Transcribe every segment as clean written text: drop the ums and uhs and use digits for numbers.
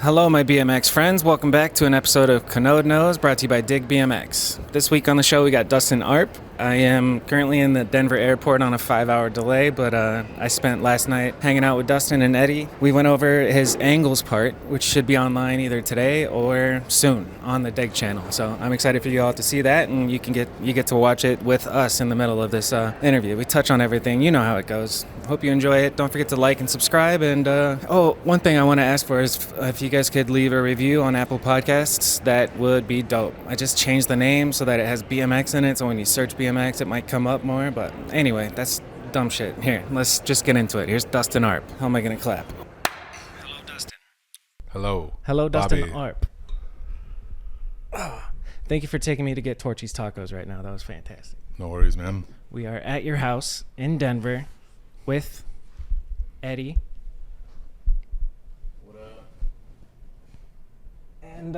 Hello, my BMX friends. Welcome back to an episode of Kanode Knows, brought to you by Dig BMX. This week on the show, we got Dustin Arp. I am currently in the Denver airport on a 5-hour delay, but I spent last night hanging out with Dustin and Eddie. We went over his Angles part, which should be online either today or soon on the Dig channel. So I'm excited for you all to see that, and you get to watch it with us in the middle of this interview. We touch on everything. You know how it goes. Hope you enjoy it. Don't forget to like and subscribe. And one thing I want to ask for is if you guys could leave a review on Apple Podcasts, that would be dope. I just changed the name so that it has BMX in it, so when you search BMX, it might come up more. But anyway, that's dumb shit. Here, let's just get into it. Here's Dustin Arp. How am I going to clap? Hello, Dustin. Hello. Hello, Dustin Bobby. Arp. Oh, thank you for taking me to get Torchy's Tacos right now. That was fantastic. No worries, man. We are at your house in Denver with Eddie. And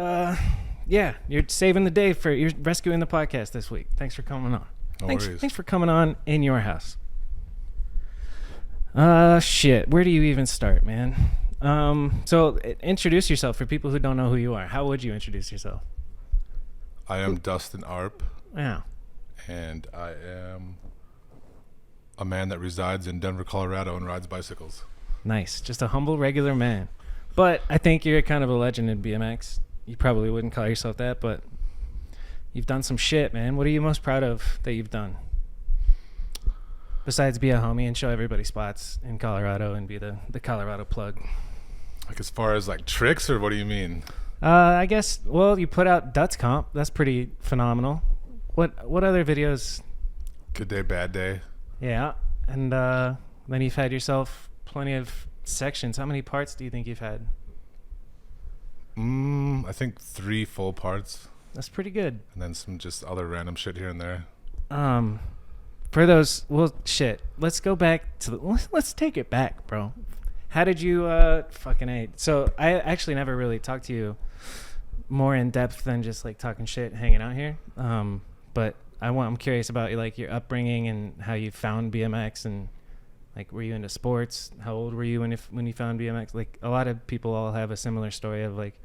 yeah, you're saving the day you're rescuing the podcast this week. Thanks for coming on. No worries. Thanks for coming on in your house. Shit. Where do you even start, man? So introduce yourself for people who don't know who you are. How would you introduce yourself? I am Dustin Arp, Yeah. and I am a man that resides in Denver, Colorado, and rides bicycles. Nice. Just a humble, regular man. But I think you're kind of a legend in BMX. You probably wouldn't call yourself that, but you've done some shit, man. What are you most proud of that you've done? Besides be a homie and show everybody spots in Colorado and be the Colorado plug. Like as far as like tricks, or what do you mean? I guess, well, you put out Duts Comp. That's pretty phenomenal. What other videos? Good day, bad day. Yeah. And then you've had yourself plenty of sections. How many parts do you think you've had? I think 3 full parts, That's pretty good. and then some just other random shit here and there. For those, well, shit. Let's go back to let's take it back, bro. How did you fucking A? So I actually never really talked to you more in depth than just like talking shit, hanging out here. But I'm curious about like your upbringing and how you found BMX, and like, were you into sports? How old were you when you found BMX? Like, a lot of people all have a similar story of like,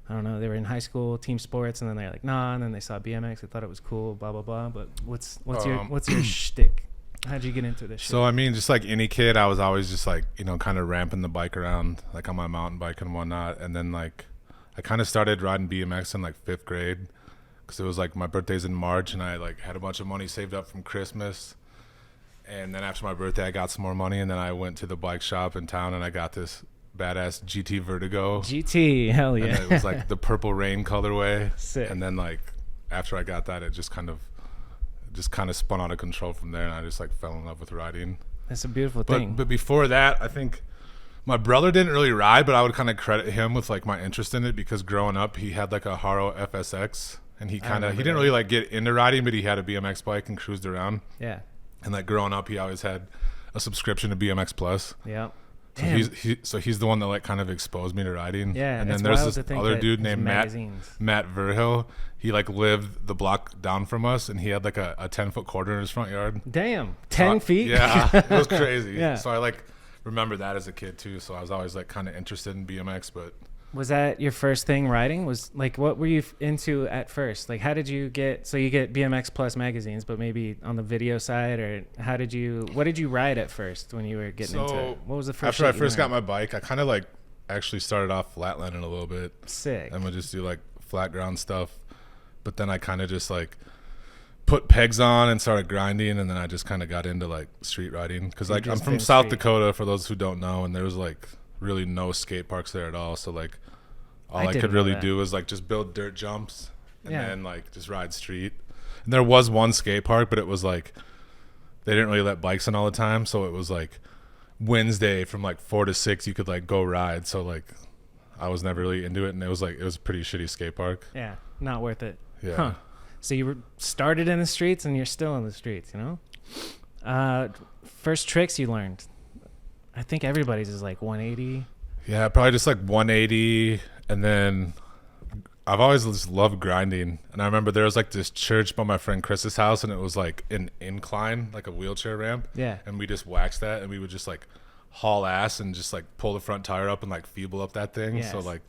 I don't know, they were in high school, team sports, and then they're like, nah, and then they saw BMX, they thought it was cool, blah blah blah. But what's your shtick? How'd you get into this shit? So I mean, just like any kid, I was always just like, kind of ramping the bike around, like on my mountain bike and whatnot. And then like, I kind of started riding BMX in like 5th grade, because it was like my birthday's in March, and I like had a bunch of money saved up from Christmas. And then after my birthday, I got some more money, and then I went to the bike shop in town, and I got this badass GT Vertigo. GT, hell yeah. And it was like the Purple Rain colorway. Sick. And then like after I got that, it just kind of spun out of control from there, and I just like fell in love with riding. That's a beautiful thing. But before that, I think my brother didn't really ride, but I would kind of credit him with like my interest in it, because growing up he had like a Haro FSX, and he didn't really like get into riding, but he had a BMX bike and cruised around. Yeah. And like growing up, he always had a subscription to BMX Plus. Yeah. So he's the one that like kind of exposed me to riding. Yeah. And then wild there's to this think other that dude his named magazines. Matt Verhill. He like lived the block down from us, and he had like a 10-foot quarter in his front yard. Damn. 10 feet? Yeah. It was crazy. Yeah. So I like remember that as a kid too. So I was always like kind of interested in BMX, but. Was that your first thing riding? Was like, what were you into at first? Like, how did you get, so you get BMX Plus magazines, but maybe on the video side, or what did you ride at first when you were getting into it? What was the first After I first got my bike, I kind of like actually started off flatlanding a little bit. Sick. And would just do like flat ground stuff. But then I kind of just like put pegs on and started grinding, and then I just kind of got into like street riding, because like I'm from South Dakota, for those who don't know, and there was like really no skate parks there at all. So like all I could really do was like just build dirt jumps and then like just ride street. And there was one skate park, but it was like they didn't really let bikes in all the time, so it was like Wednesday from like 4 to 6 you could like go ride. So like I was never really into it, and it was a pretty shitty skate park. Yeah, not worth it. Yeah. Huh. So you started in the streets, and you're still in the streets, you know? First tricks you learned. I think everybody's is like 180. Yeah, probably just like 180. And then I've always just loved grinding. And I remember there was like this church by my friend Chris's house, and it was like an incline, like a wheelchair ramp. Yeah. And we just waxed that, and we would just like haul ass and just like pull the front tire up and like feeble up that thing. Yes. So like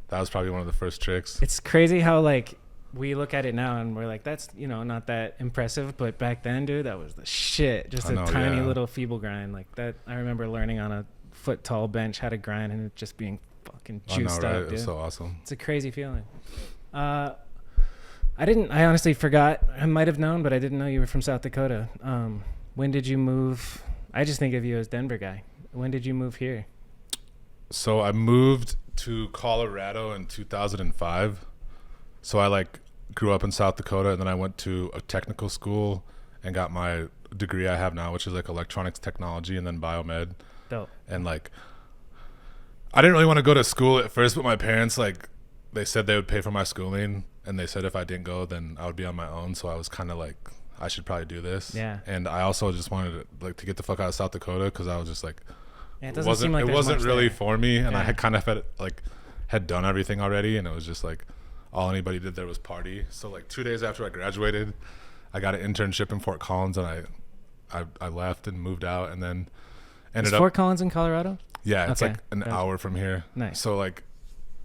That was probably one of the first tricks. It's crazy how like we look at it now and we're like, that's, you know, not that impressive, but back then, dude, that was the shit. Just a tiny little feeble grind like that. I remember learning on a foot tall bench how to grind and it just being fucking juiced up, dude. It's so awesome. It's a crazy feeling. I honestly forgot. I might have known, but I didn't know you were from South Dakota. When did you move? I just think of you as Denver guy. When did you move here? So I moved to Colorado in 2005. So I like grew up in South Dakota, and then I went to a technical school and got my degree I have now, which is like electronics technology and then biomed. Dope. And like, I didn't really want to go to school at first, but my parents, like, they said they would pay for my schooling, and they said if I didn't go, then I would be on my own. So I was kind of like, I should probably do this. Yeah. And I also just wanted to get the fuck out of South Dakota, because I was just like, yeah, it wasn't really for me, and yeah. I had kind of had done everything already, and it was just like all anybody did there was party. So like 2 days after I graduated, I got an internship in Fort Collins, and I left and moved out, and then ended up Fort Collins in Colorado. Yeah, it's like an hour from here. Nice. So like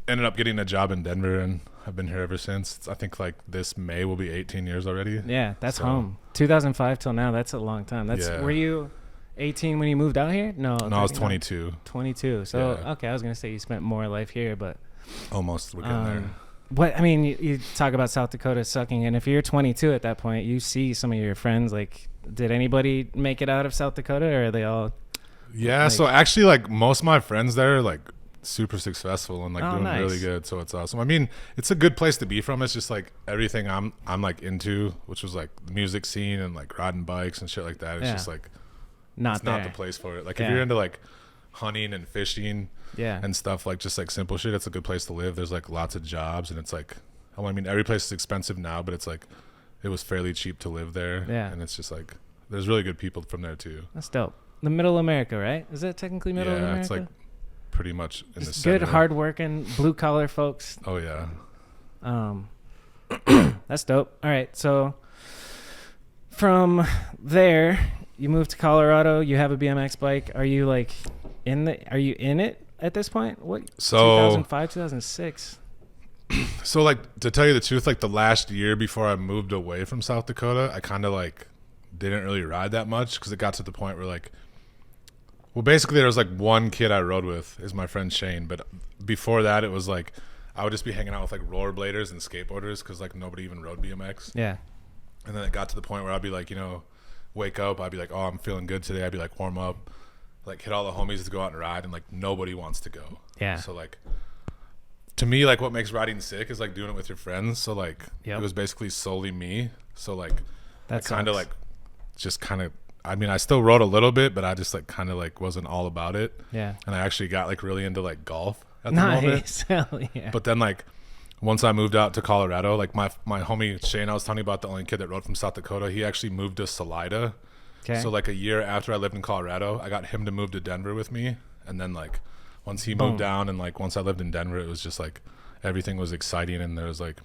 ended up getting a job in Denver, and I've been here ever since. I think like this May will be 18 years already. Yeah, that's home. 2005 till now. That's a long time. Were you 18 when you moved out here? No, I was 22. 22. So okay, I was gonna say you spent more life here, but almost we're getting there. What I mean, you talk about South Dakota sucking, and if you're 22 at that point, you see some of your friends. Like, did anybody make it out of South Dakota, or are they all? Yeah, so actually, like most of my friends there are like super successful and like doing nice. really good. So it's awesome. I mean, it's a good place to be from. It's just like everything I'm like into, which was like the music scene and like riding bikes and shit like that. It's just like not the place for it. Like if you're into like hunting and fishing and stuff, like just like simple shit, it's a good place to live. There's like lots of jobs, and it's like, I mean, every place is expensive now, but it's like it was fairly cheap to live there. Yeah, and it's just like there's really good people from there too. That's dope. The middle America, right? Is that technically middle America? Yeah, it's like pretty much in the center. Good, hardworking, blue collar folks. Oh yeah. That's dope. All right, so from there, you moved to Colorado. You have a BMX bike. Are you like Are you in it at this point? What? So 2005, 2006. So like to tell you the truth, like the last year before I moved away from South Dakota, I kind of like didn't really ride that much, because it got to the point where like, well, basically there was like one kid I rode with, is my friend Shane, but before that it was like I would just be hanging out with like rollerbladers and skateboarders, because like nobody even rode BMX. Yeah. And then it got to the point where I'd be like, you know, wake up, I'd be like, oh, I'm feeling good today. I'd be like, warm up, like hit all the homies to go out and ride, and like nobody wants to go. Yeah. So like to me, like what makes riding sick is like doing it with your friends. So like it was basically solely me. So like that kind of like just kind of, I mean, I still rode a little bit, but I just like kind of like wasn't all about it. Yeah. And I actually got like really into like golf at the moment. Hell yeah. But then like once I moved out to Colorado, like my homie Shane, I was telling you about, the only kid that rode from South Dakota, he actually moved to Salida. Okay. So like a year after I lived in Colorado, I got him to move to Denver with me. And then like once he moved down, and like once I lived in Denver, it was just like everything was exciting, and there was like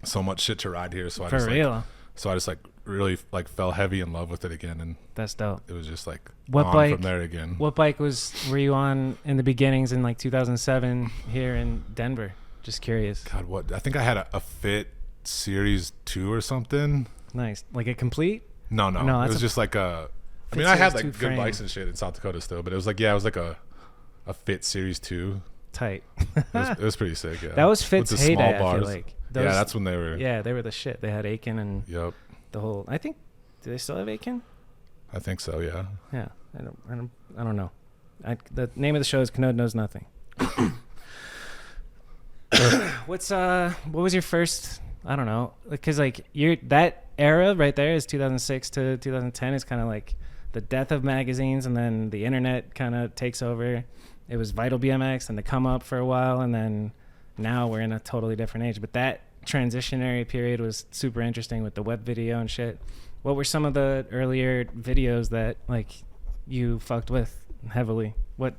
so much shit to ride here. So I just like really like fell heavy in love with it again, and that's dope. It was just like what bike from there again. What bike were you on in the beginnings in like 2007 here in Denver? Just curious. God, what? I think I had a Fit Series 2 or something. Nice. Like a complete? No. It was just like a. I mean, I had like good bikes and shit in South Dakota still, but it was like it was like a Fit Series 2. Tight. it was pretty sick. Yeah. That was Fit's with the heyday. Small bars. I feel like. Yeah, that's when they were. Yeah, they were the shit. They had Aiken and the whole. I think. Do they still have Aiken? I think so. Yeah. Yeah. I don't know. The name of the show is Kanode Knows Nothing. What was your first? I don't know, because like that era right there is 2006 to 2010 is kind of like the death of magazines, and then the internet kind of takes over. It was Vital BMX and the Come Up for a while, and then now we're in a totally different age. But that transitionary period was super interesting with the web video and shit. What were some of the earlier videos that like you fucked with heavily? What?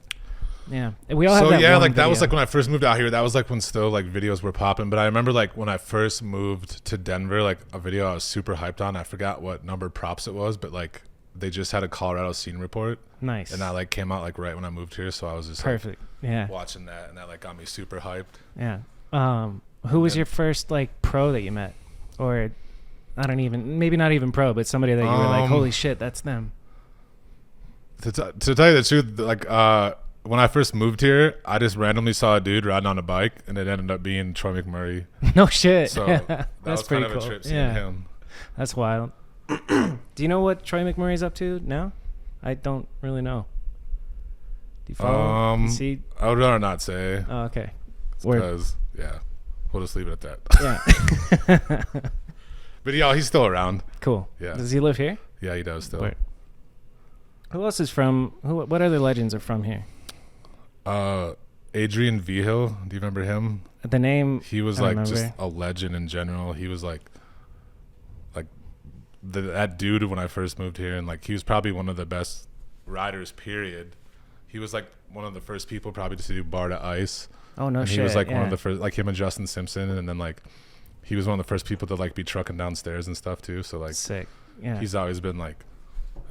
Yeah, we all have that. Yeah, like video. That was like when I first moved out here. That was like when still like videos were popping. But I remember like when I first moved to Denver, like a video I was super hyped on. I forgot what number props it was, but like they just had a Colorado scene report. Nice. And that like came out like right when I moved here, so I was just perfect. watching that, and that like got me super hyped. Yeah. Who was your first like pro that you met, or maybe not even pro, but somebody that you were like, holy shit, that's them. To tell you the truth, like when I first moved here, I just randomly saw a dude riding on a bike, and it ended up being Troy McMurray. No shit. So that was pretty kind of cool. a trip seeing him. That's wild. Do you know what Troy McMurray's up to now? I don't really know. Do you follow? You see? I would rather not say. Oh, okay. Because we'll just leave it at that. Yeah. But he's still around. Cool. Yeah. Does he live here? Yeah, he does still. Where? Who else is from? What other legends are from here? Adrian Vigil. Do you remember him? The name. He was like just a legend in general. He was like that dude when I first moved here, and like he was probably one of the best riders. Period. He was like one of the first people probably to do bar to ice. Oh no shit. He was like one of the first, like him and Justin Simpson, and then like he was one of the first people to like be trucking downstairs and stuff too. So like sick. Yeah. He's always been like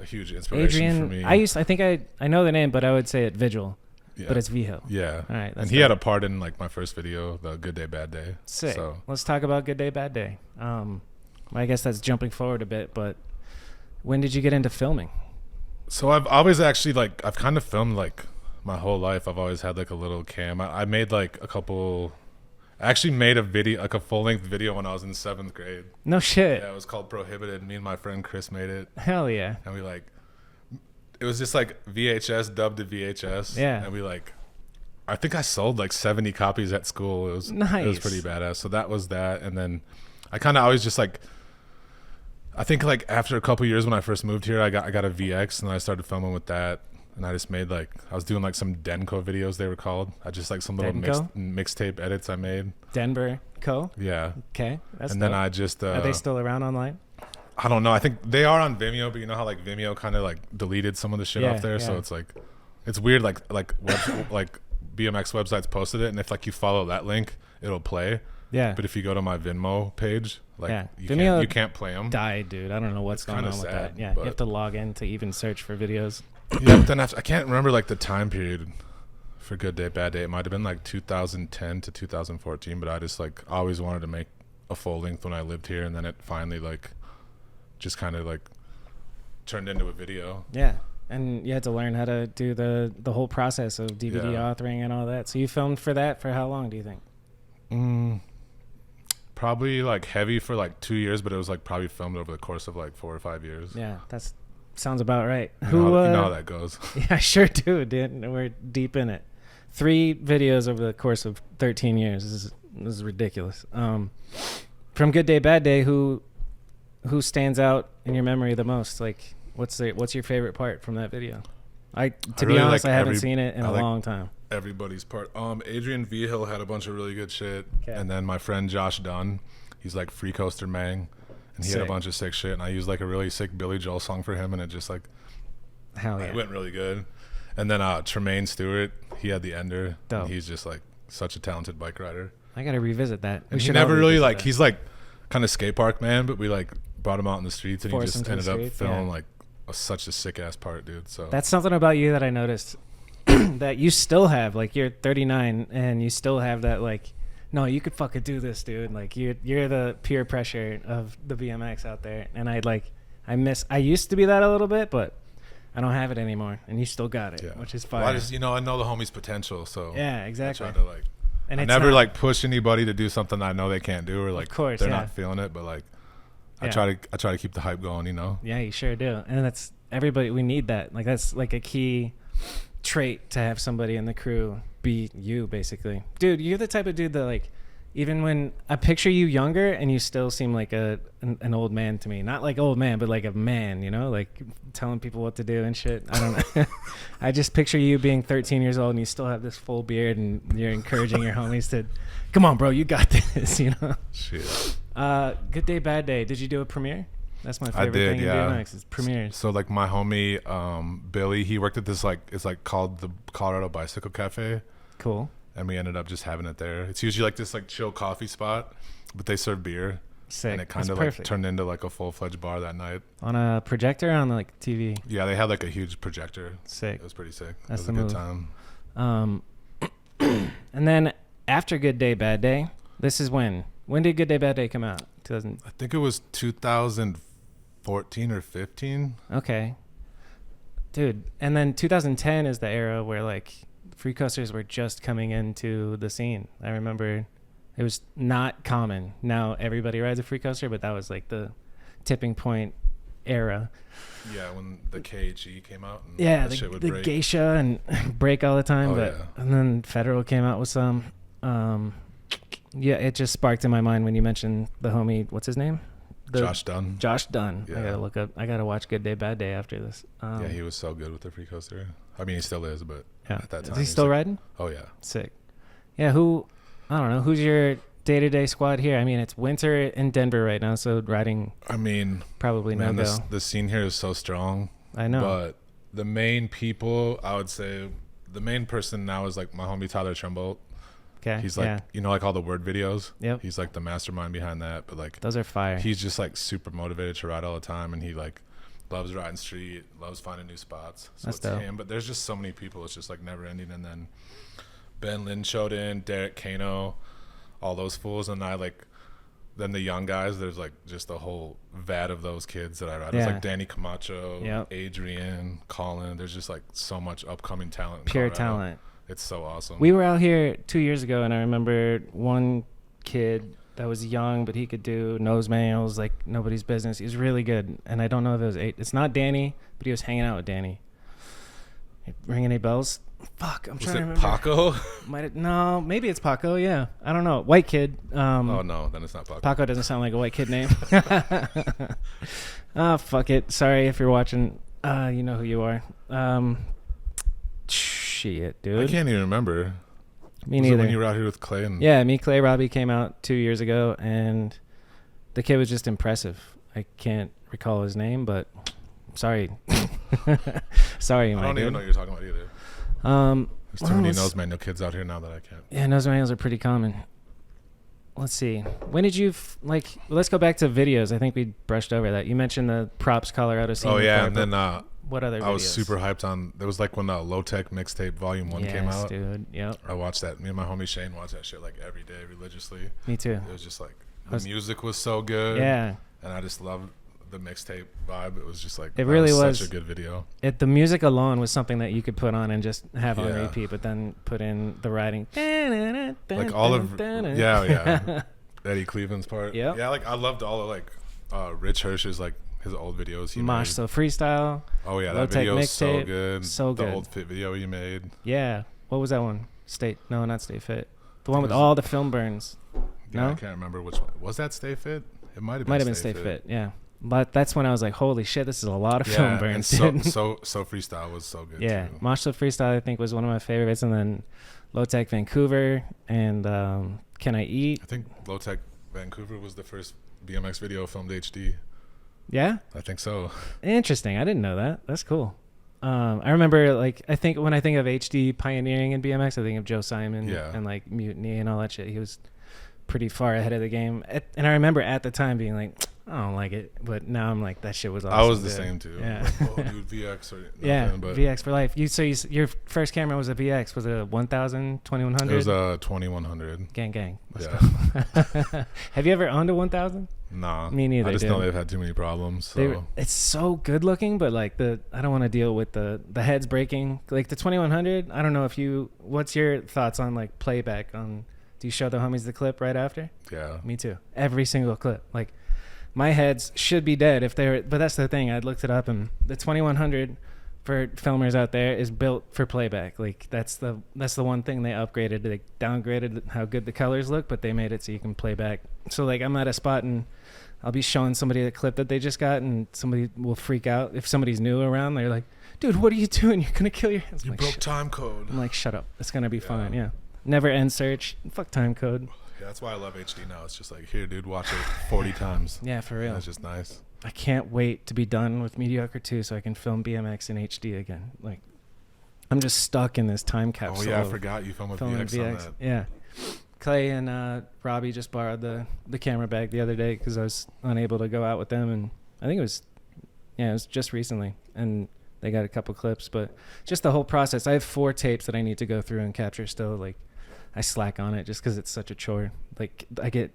a huge inspiration for me. I think I know the name, but I would say it Vigil. Yeah. But it's Vigil. Yeah. All right. And he had a part in like my first video, the Good Day Bad Day. Sick. So let's talk about Good Day Bad Day. I guess that's jumping forward a bit, but when did you get into filming? So I've always actually like I've kind of filmed like my whole life. I've always had like a little cam. I made like I actually made a video, like a full-length video when I was in 7th grade. No shit. Yeah, it was called Prohibited. Me and my friend Chris made it. Hell yeah. And it was just like VHS dubbed to VHS. Yeah. And we I think I sold like 70 copies at school. It was nice. It was pretty badass. So that was that. And then I kind of always just like, I think like after a couple years when I first moved here, I got a VX, and I started filming with that. And I just made I was doing like some Denko videos, they were called. I just like some little mixtape edits I made. Denver Co. Yeah. Okay. That's and dope. then I just are they still around online? I don't know. I think they are on Vimeo, but you know how like Vimeo kind of like deleted some of the shit off there, so it's like it's weird. Like like BMX websites posted it, and if like you follow that link, it'll play. Yeah. But if you go to my Venmo page, Vimeo you can't play them. Died, dude. I don't know what's going on with that. Yeah. You have to log in to even search for videos. Yeah. But then I can't remember like the time period for Good Day Bad Day. It might have been like 2010 to 2014, but I just like always wanted to make a full length when I lived here, and then it finally like just kind of like turned into a video. Yeah. And you had to learn how to do the whole process of DVD authoring and all that. So you filmed for that for how long, do you think? Probably like heavy for like 2 years, but it was like probably filmed over the course of like 4 or 5 years. Yeah, that sounds about right. You know how that goes. Yeah, I sure do, dude. We're deep in it. 3 videos over the course of 13 years. This is ridiculous. From Good Day Bad Day, who stands out in your memory the most? Like, what's your favorite part from that video? To be honest, I haven't seen it in a long time. Everybody's part. Adrian Vigil had a bunch of really good shit, and then my friend Josh Dunn, he's like Free Coaster Mang, and he had a bunch of sick shit, and I used like a really sick Billy Joel song for him, and it just like it went really good. And then Tremaine Stewart, he had the Ender. And he's just like such a talented bike rider. I gotta revisit that. And he never really like he's like kind of skate park man, but we like brought him out in the streets, and he just ended up filming like such a sick ass part, dude. So that's something about you that I noticed that you still have. Like, you're 39 and you still have that like, no, you could fucking do this, dude. Like, you're the peer pressure of the BMX out there, and I used to be that a little bit, but I don't have it anymore, and you still got it, which is fine. Well, I know the homie's potential, so yeah, exactly. I try to like, and I never like push anybody to do something I know they can't do, or like they're not feeling it, but like I try to keep the hype going, you know. Yeah, you sure do, and that's everybody. We need that. Like, that's like a key trait to have somebody in the crew be you, basically. Dude, you're the type of dude that like, even when I picture you younger and you still seem like an old man to me. Not like old man, but like a man, you know, like telling people what to do and shit. I don't know. I just picture you being 13 years old and you still have this full beard and you're encouraging your homies to, come on, bro, you got this, you know? Shit. Good Day, Bad Day. Did you do a premiere? That's my favorite thing in BMX is premieres. So like my homie, Billy, he worked at this like, it's like called the Colorado Bicycle Cafe. Cool. And we ended up just having it there. It's usually like this like chill coffee spot, but they serve beer. Sick. And it kind of like turned into like a full-fledged bar that night. On a projector or on like TV? Yeah, they had like a huge projector. Sick. It was pretty sick. That's it was a good time. And then after Good Day, Bad Day, this is when? When did Good Day, Bad Day come out? 2000. I think it was 2014 or 15. Okay. Dude, and then 2010 is the era where like free coasters were just coming into the scene. I remember it was not common. Now everybody rides a free coaster, but that was like the tipping point era. Yeah, when the KHE came out. And yeah, shit would the break. geisha and break all the time. And then Federal came out with some. Yeah, it just sparked in my mind when you mentioned the homie. What's his name? Josh Dunn. Josh Dunn. Yeah. I gotta look up. I gotta watch Good Day, Bad Day after this. Yeah, he was so good with the free coaster. I mean, he still is, but at that time, is he still riding? Oh yeah, sick. Yeah, I don't know. Who's your day-to-day squad here? I mean, it's winter in Denver right now, so riding. I mean, probably no go. The scene here is so strong. I know. But the main people, I would say, the main person now is like my homie Tyler Trumbolt. Okay. He's like, like all the word videos. Yep. He's like the mastermind behind that. But like, those are fire. He's just like super motivated to ride all the time, and he like loves riding street, loves finding new spots. So that's it's dope. him. But there's just so many people. It's just like never ending. And then Ben Lynn showed in, Derek Kano, all those fools, and then the young guys. There's like just a whole vat of those kids that I ride. It's like Danny Camacho, Adrian, Colin. There's just like so much upcoming talent. Pure talent. It's so awesome. We were out here 2 years ago, and I remember one kid that was young, but he could do nose manuals like nobody's business. He was really good, and I don't know if it was it's not Danny, but he was hanging out with Danny. Ring any bells? Fuck, I'm trying to remember. Paco? No, maybe it's Paco. Yeah, I don't know. White kid. Oh no, then it's not Paco. Paco doesn't sound like a white kid name. Fuck it. Sorry if you're watching. You know who you are. Shit, dude. I can't even remember. Me neither. When you were out here with Clay and me, Clay, Robbie came out 2 years ago, and the kid was just impressive. I can't recall his name, but sorry. Sorry, I don't even know what you're talking about either. There's too many nose manual kids out here now that I can't. Yeah, nose manuals are pretty common. Let's see. When did you let's go back to videos. I think we brushed over that. You mentioned the Props Colorado scene. Oh yeah, and then what other videos? I was super hyped on. There was like when the Low Tech Mixtape Volume 1 came out. Dude. Yep. I watched that. Me and my homie Shane watched that shit like every day religiously. Me too. It was just like the music was so good. Yeah. And I just loved the mixtape vibe. It was just like it really was such a good video. The music alone was something that you could put on and just have on repeat, but then put in the writing. Like all of Eddie Cleveland's part. Yeah. Yeah, like I loved all of like Rich Hirsch's like his old videos he made. So freestyle. Oh yeah, that video is so good. So good. The old Fit video he made. Yeah. What was that one? Not Stay Fit. The one with all the film burns. Yeah, no? I can't remember which one. Was that Stay Fit? It might have been Stay Fit. Yeah. But that's when I was like, holy shit, this is a lot of film burns. And so freestyle was so good. Yeah. Too. Mosh Freestyle I think was one of my favorites, and then Low Tech Vancouver and Can I Eat? I think Low Tech Vancouver was the first BMX video filmed HD. Yeah? I think so. Interesting. I didn't know that. That's cool. I remember, I think when I think of HD pioneering in BMX, I think of Joe Simon and like Mutiny and all that shit. He was pretty far ahead of the game. And I remember at the time being like, I don't like it, but now I'm like, that shit was awesome. I was the same too. Yeah. Like, oh, dude, VX or nothing. But VX for life. Your first camera was a VX. Was it a 1000, 2100? It was a 2100. Gang. Let's go. Have you ever owned a 1000? Nah. Me neither. I just know they've had too many problems. So. It's so good looking, but like I don't want to deal with the heads breaking. Like the 2100, I don't know what's your thoughts on like playback on, do you show the homies the clip right after? Yeah. Me too. Every single clip. Like, my heads should be dead but that's the thing. I looked it up, and the 2100 for filmers out there is built for playback. Like that's the one thing they upgraded. They downgraded how good the colors look, but they made it so you can play back. So like I'm at a spot and I'll be showing somebody the clip that they just got, and somebody will freak out if somebody's new around. They're like, "Dude, what are you doing? You're gonna kill your hands." You broke time code. I'm like, "Shut up. It's gonna be fine." Yeah. Never end search. Fuck time code. Yeah, that's why I love HD now. It's just like, here, dude, watch it 40 times. Yeah, for real. That's just nice. I can't wait to be done with Mediocre 2 so I can film BMX in HD again. Like, I'm just stuck in this time capsule. Oh, yeah, I forgot you filmed with VX on that. Yeah. Clay and Robbie just borrowed the camera bag the other day because I was unable to go out with them. And I think it was just recently. And they got a couple clips. But just the whole process. I have 4 tapes that I need to go through and capture still. Like, I slack on it just because it's such a chore. Like I get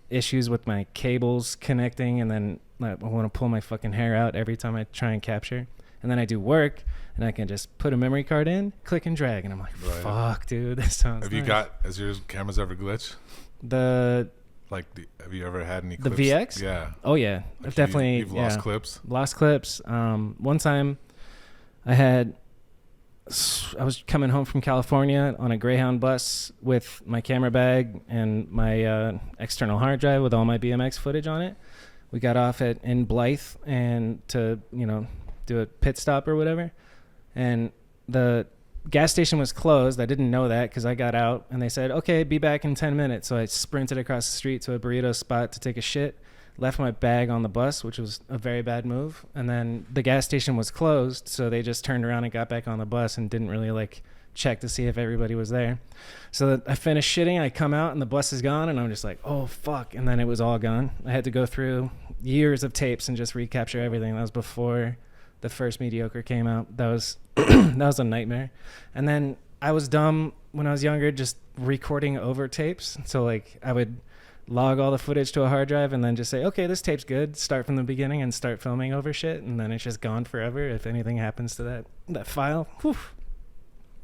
issues with my cables connecting, and then I want to pull my fucking hair out every time I try and capture. And then I do work, and I can just put a memory card in, click and drag, and I'm like, fuck, dude, this sounds nice. Has your cameras ever glitched? Have you ever had any clips? The VX? Yeah. Oh, yeah. I've definitely. You've lost clips? Lost clips. One time I was coming home from California on a Greyhound bus with my camera bag and my external hard drive with all my BMX footage on it. We got off in Blythe and to, do a pit stop or whatever. And the gas station was closed. I didn't know that because I got out and they said, okay, be back in 10 minutes. So I sprinted across the street to a burrito spot to take a shit, left my bag on the bus, which was a very bad move. And then the gas station was closed. So they just turned around and got back on the bus and didn't really check to see if everybody was there. So I finished shitting. I come out and the bus is gone and I'm just like, oh, fuck. And then it was all gone. I had to go through years of tapes and just recapture everything. That was before the first Mediocre came out. That was that was a nightmare. And then I was dumb when I was younger, just recording over tapes. So I would log all the footage to a hard drive and then just say, okay, this tape's good. Start from the beginning and start filming over shit. And then it's just gone forever. If anything happens to that file, whew.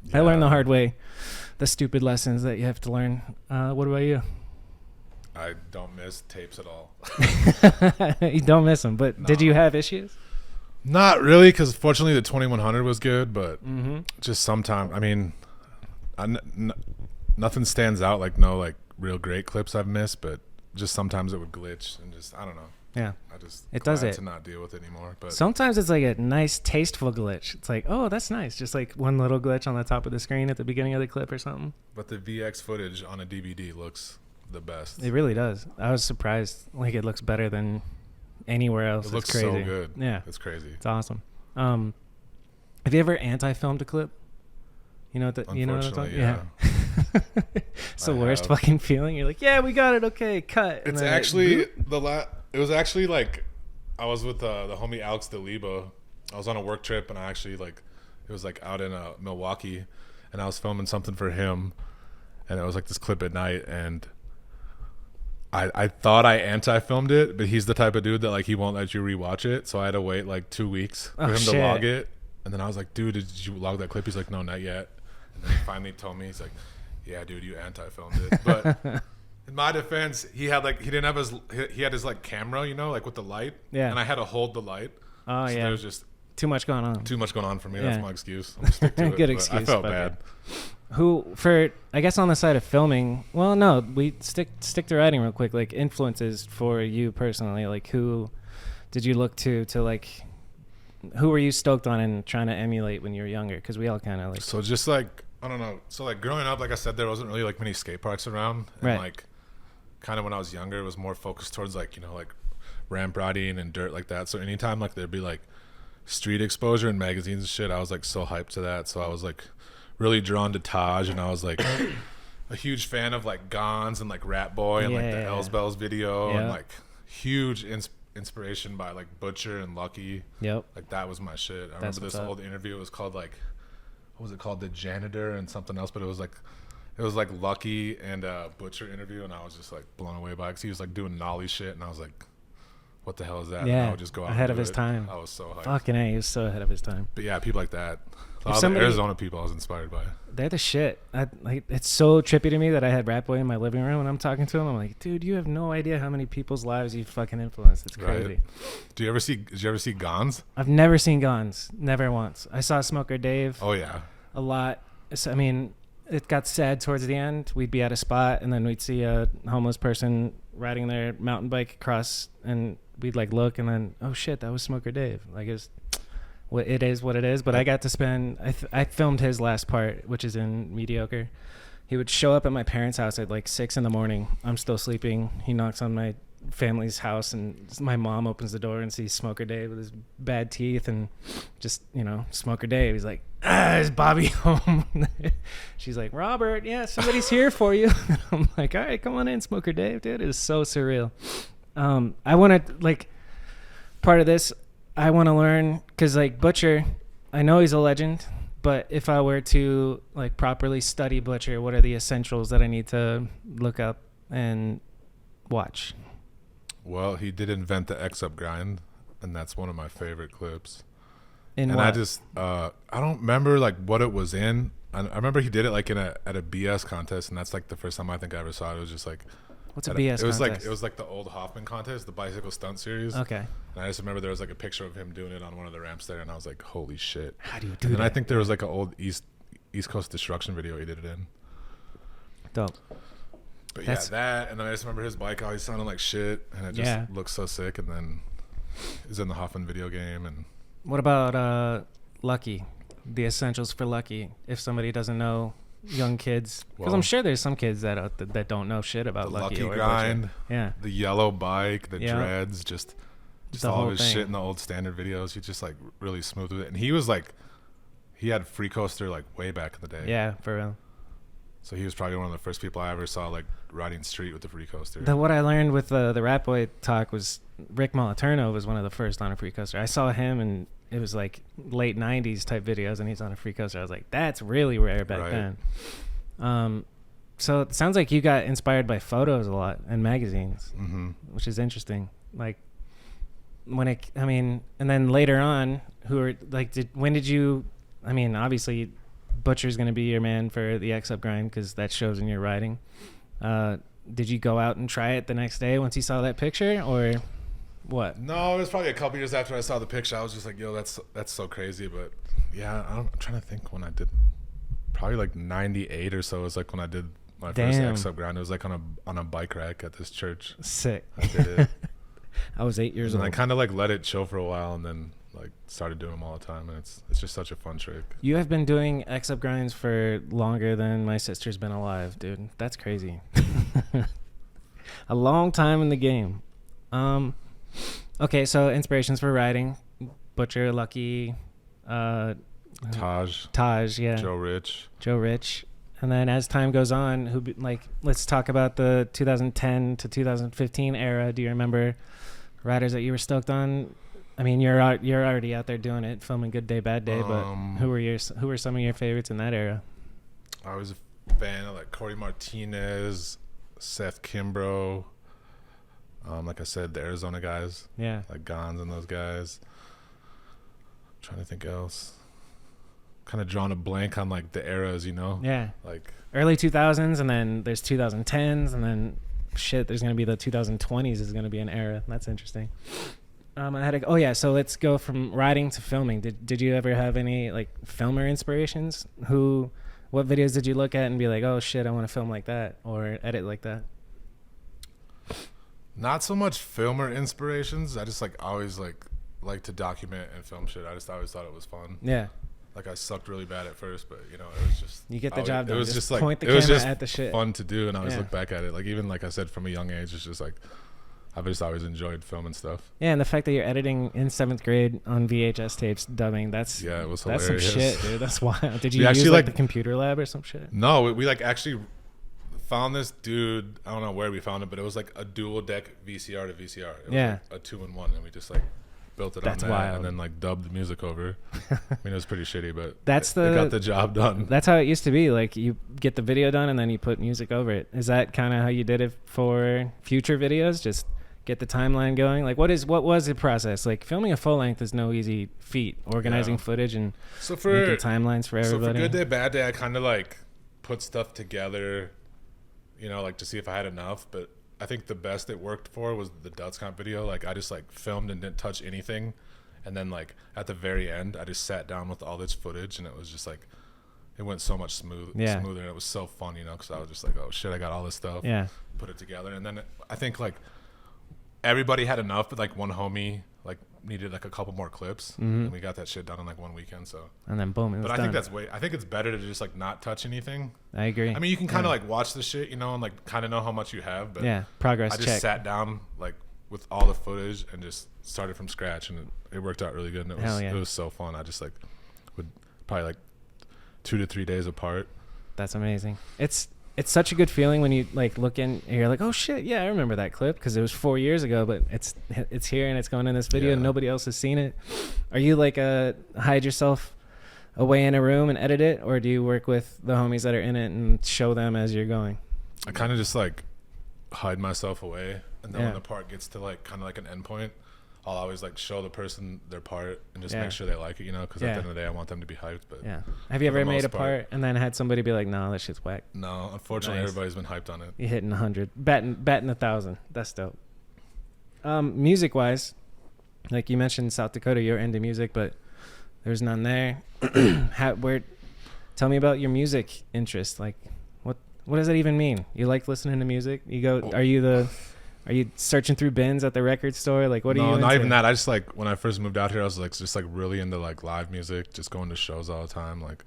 Yeah. I learned the hard way, the stupid lessons that you have to learn. What about you? I don't miss tapes at all. You don't miss them, but no. Did you have issues? Not really, because fortunately the 2100 was good, but just sometimes, nothing stands out no real great clips I've missed, but just sometimes it would glitch and just, I don't know. Yeah. I just it does it to not deal with it anymore. But sometimes it's a nice, tasteful glitch. It's oh, that's nice. Just one little glitch on the top of the screen at the beginning of the clip or something. But the VX footage on a DVD looks the best. It really does. I was surprised. It looks better than anywhere else. It looks crazy. So good. Yeah. It's crazy. It's awesome. Have you ever anti-filmed a clip? You know what I'm talking? Yeah. It's the worst fucking feeling. You're yeah, we got it. Okay, cut. It's actually it was actually I was with the homie Alex DeLiba. I was on a work trip and I actually it was out in Milwaukee, and I was filming something for him, and it was this clip at night, and I thought I anti-filmed it, but he's the type of dude that he won't let you rewatch it, so I had to wait 2 weeks for him to log it, and then I was dude, did you log that clip? He's no, not yet. And then he finally told me, he's yeah, dude, you anti-filmed it. But in my defense, he had he didn't have his camera, with the light, and I had to hold the light. Oh, so there was just too much going on. Too much going on for me. Yeah. That's my excuse. I'm gonna stick to it. Good excuse. I felt bad. I guess on the side of filming, well, no, we stick to writing real quick. Influences for you personally, who did you look to who were you stoked on and trying to emulate when you were younger? Because we all kind of So just I don't know. So growing up, I said, there wasn't really many skate parks around, and right. Kind of when I was younger, it was more focused towards ramp riding and dirt like that. So anytime there'd be street exposure in magazines and shit, I was so hyped to that. So I was really drawn to Taj, and I was a huge fan of Gons and Rat Boy and the Hells Bells video, and huge inspiration by Butcher and Lucky. Yep. That was my shit. I remember this old interview. It was called what was it called? The Janitor and something else, but it was Lucky and Butcher interview, and I was just blown away by it because he was doing nollie shit, and I was what the hell is that? Yeah, and I would just go out ahead of his time. I was so hyped. Fucking A, he was so ahead of his time. But yeah, people like that. A lot of the Arizona people I was inspired by. They're the shit. It's so trippy to me that I had Rat Boy in my living room and I'm talking to him. I'm dude, you have no idea how many people's lives you fucking influenced. It's crazy. Right. Did you ever see Gons? I've never seen Gons. Never once. I saw Smoker Dave. Oh yeah. A lot. So, it got sad towards the end. We'd be at a spot and then we'd see a homeless person riding their mountain bike across, and we'd look, and then, oh shit, that was Smoker Dave. It is what it is. But I got to spend, I filmed his last part, which is in Mediocre. He would show up at my parents' house at 6 a.m. I'm still sleeping. He knocks on my family's house, and my mom opens the door and sees Smoker Dave with his bad teeth and just, Smoker Dave. He's is Bobby home? She's Robert, yeah, somebody's here for you. I'm all right, come on in, Smoker Dave, dude. It is so surreal. I want to, part of this, I want to learn, because Butcher, I know he's a legend, But if I were to like properly study Butcher, what are the essentials that I need to look up and watch? Well, he did invent the X-Up grind, and that's one of my favorite clips. In and what? I just I don't remember like what it was in. I remember he did it like at a BS contest, and that's like the first time I think I ever saw it. It was just like, what's a BS contest? It was like the old Hoffman contest, the bicycle stunt series. Okay. And I just remember there was like a picture of him doing it on one of the ramps there, and I was like, holy shit. How do you do that? And I think there was like an old East Coast Destruction video he did it in. Dope. But yeah, that, and then I just remember his bike always sounded like shit, and it just looked so sick. And then he's in the Hoffman video game. And what about Lucky? The essentials for Lucky, if somebody doesn't know, young kids, because I'm sure there's some kids that don't know shit about the Lucky or grind, Butcher. Yeah, the yellow bike, the dreads, just all of his shit in the old standard videos. He's just like really smooth with it, and he was like, he had Free Coaster like way back in the day. Yeah, for real. So he was probably one of the first people I ever saw like riding street with the Free Coaster. What I learned with the Rat Boy talk was Rick Moliterno was one of the first on a Free Coaster. I saw him, and it was like late 90s type videos, and he's on a Free Coaster. I was like, that's really rare back then. So it sounds like you got inspired by photos a lot and magazines, which is interesting. Like and then later on, when did you, obviously Butcher's going to be your man for the X-Up grind because that shows in your riding. Did you go out and try it the next day once you saw that picture, or what? No, it was probably a couple years after I saw the picture. I was just like, yo, that's so crazy. But yeah, I'm trying to think when I did, probably like 98 or so is like when I did my first X-Up grind. It was like on a bike rack at this church. Sick. I did it. I was 8 years old. And I kind of like let it chill for a while, and then like started doing them all the time, and it's just such a fun trick. You have been doing X-Up grinds for longer than my sister's been alive, dude. That's crazy. A long time in the game. Okay, so inspirations for riding: Butcher, Lucky, Taj, yeah, Joe Rich, and then as time goes on, let's talk about the 2010 to 2015 era. Do you remember riders that you were stoked on? You're already out there doing it, filming Good Day, Bad Day. But who were some of your favorites in that era? I was a fan of like Corey Martinez, Seth Kimbrough. Like I said, the Arizona guys. Yeah. Like Gons and those guys. I'm trying to think else. Kind of drawing a blank on like the eras, Yeah. Like early 2000s, and then there's 2010s, and then there's going to be the 2020s is going to be an era. That's interesting. So let's go from riding to filming. Did you ever have any like filmer inspirations? What videos did you look at and be like, oh shit, I want to film like that or edit like that? Not so much filmer inspirations. I just like always like to document and film shit. I just always thought it was fun. Yeah. Like I sucked really bad at first, but it was just you get the job done. It was just like point the camera at the shit. Fun to do, and I always look back at it. Like even like I said, from a young age, it's just like I've just always enjoyed filming stuff. Yeah, and the fact that you're editing in 7th grade on VHS tapes, dubbing, it was hilarious. That's some shit, dude. That's wild. Did you use like the computer lab or some shit? No, we like actually found this dude. I don't know where we found it, but it was like a dual deck VCR to VCR. It was like a 2-in-1, and we just like built it on that wild. And then like dubbed the music over. It was pretty shitty, but it got the job done. That's how it used to be. Like you get the video done and then you put music over it. Is that kind of how you did it for future videos? Just get the timeline going? Like what was the process? Like filming a full length is no easy feat. Organizing footage and making timelines for everybody. So for Good Day, Bad Day, I kind of like put stuff together, like to see if I had enough, but I think the best it worked for was the Duts Comp video. Like I just like filmed and didn't touch anything, and then like at the very end I just sat down with all this footage, and it was just like it went so much smoother, and it was so fun, because I was just like, oh shit, I got all this stuff, put it together. And then I think like everybody had enough, but like one homie like needed like a couple more clips, and we got that shit done in like one weekend. So and then boom, but I think I think it's better to just like not touch anything. I agree. You can kind of like watch the shit, and like kind of know how much you have, but progress. I just sat down like with all the footage and just started from scratch, and it worked out really good, and it was so fun. I just like would probably like 2 to 3 days apart. That's amazing. It's such a good feeling when you like look in and you're like, oh shit, yeah, I remember that clip because it was 4 years ago, but it's here and it's going in this video and nobody else has seen it. Are you like hide yourself away in a room and edit it, or do you work with the homies that are in it and show them as you're going? I kind of just like hide myself away, and then when the part gets to like kind of like an end point, I'll always like show the person their part and just make sure they like it, you know, because at the end of the day I want them to be hyped. But have you ever made a part and then had somebody be like, no, that shit's whack? No, unfortunately. Everybody's been hyped on it. You're hitting 100, batting 1,000. That's dope. Music wise, like you mentioned South Dakota, you're into music, but there's none there. Tell me about your music interest. Like what does that even mean? You like listening to music? You go, are you searching through bins at the record store? Like, what are you into? No, not even that. I just like, when I first moved out here, I was like, just like really into like live music, just going to shows all the time. Like,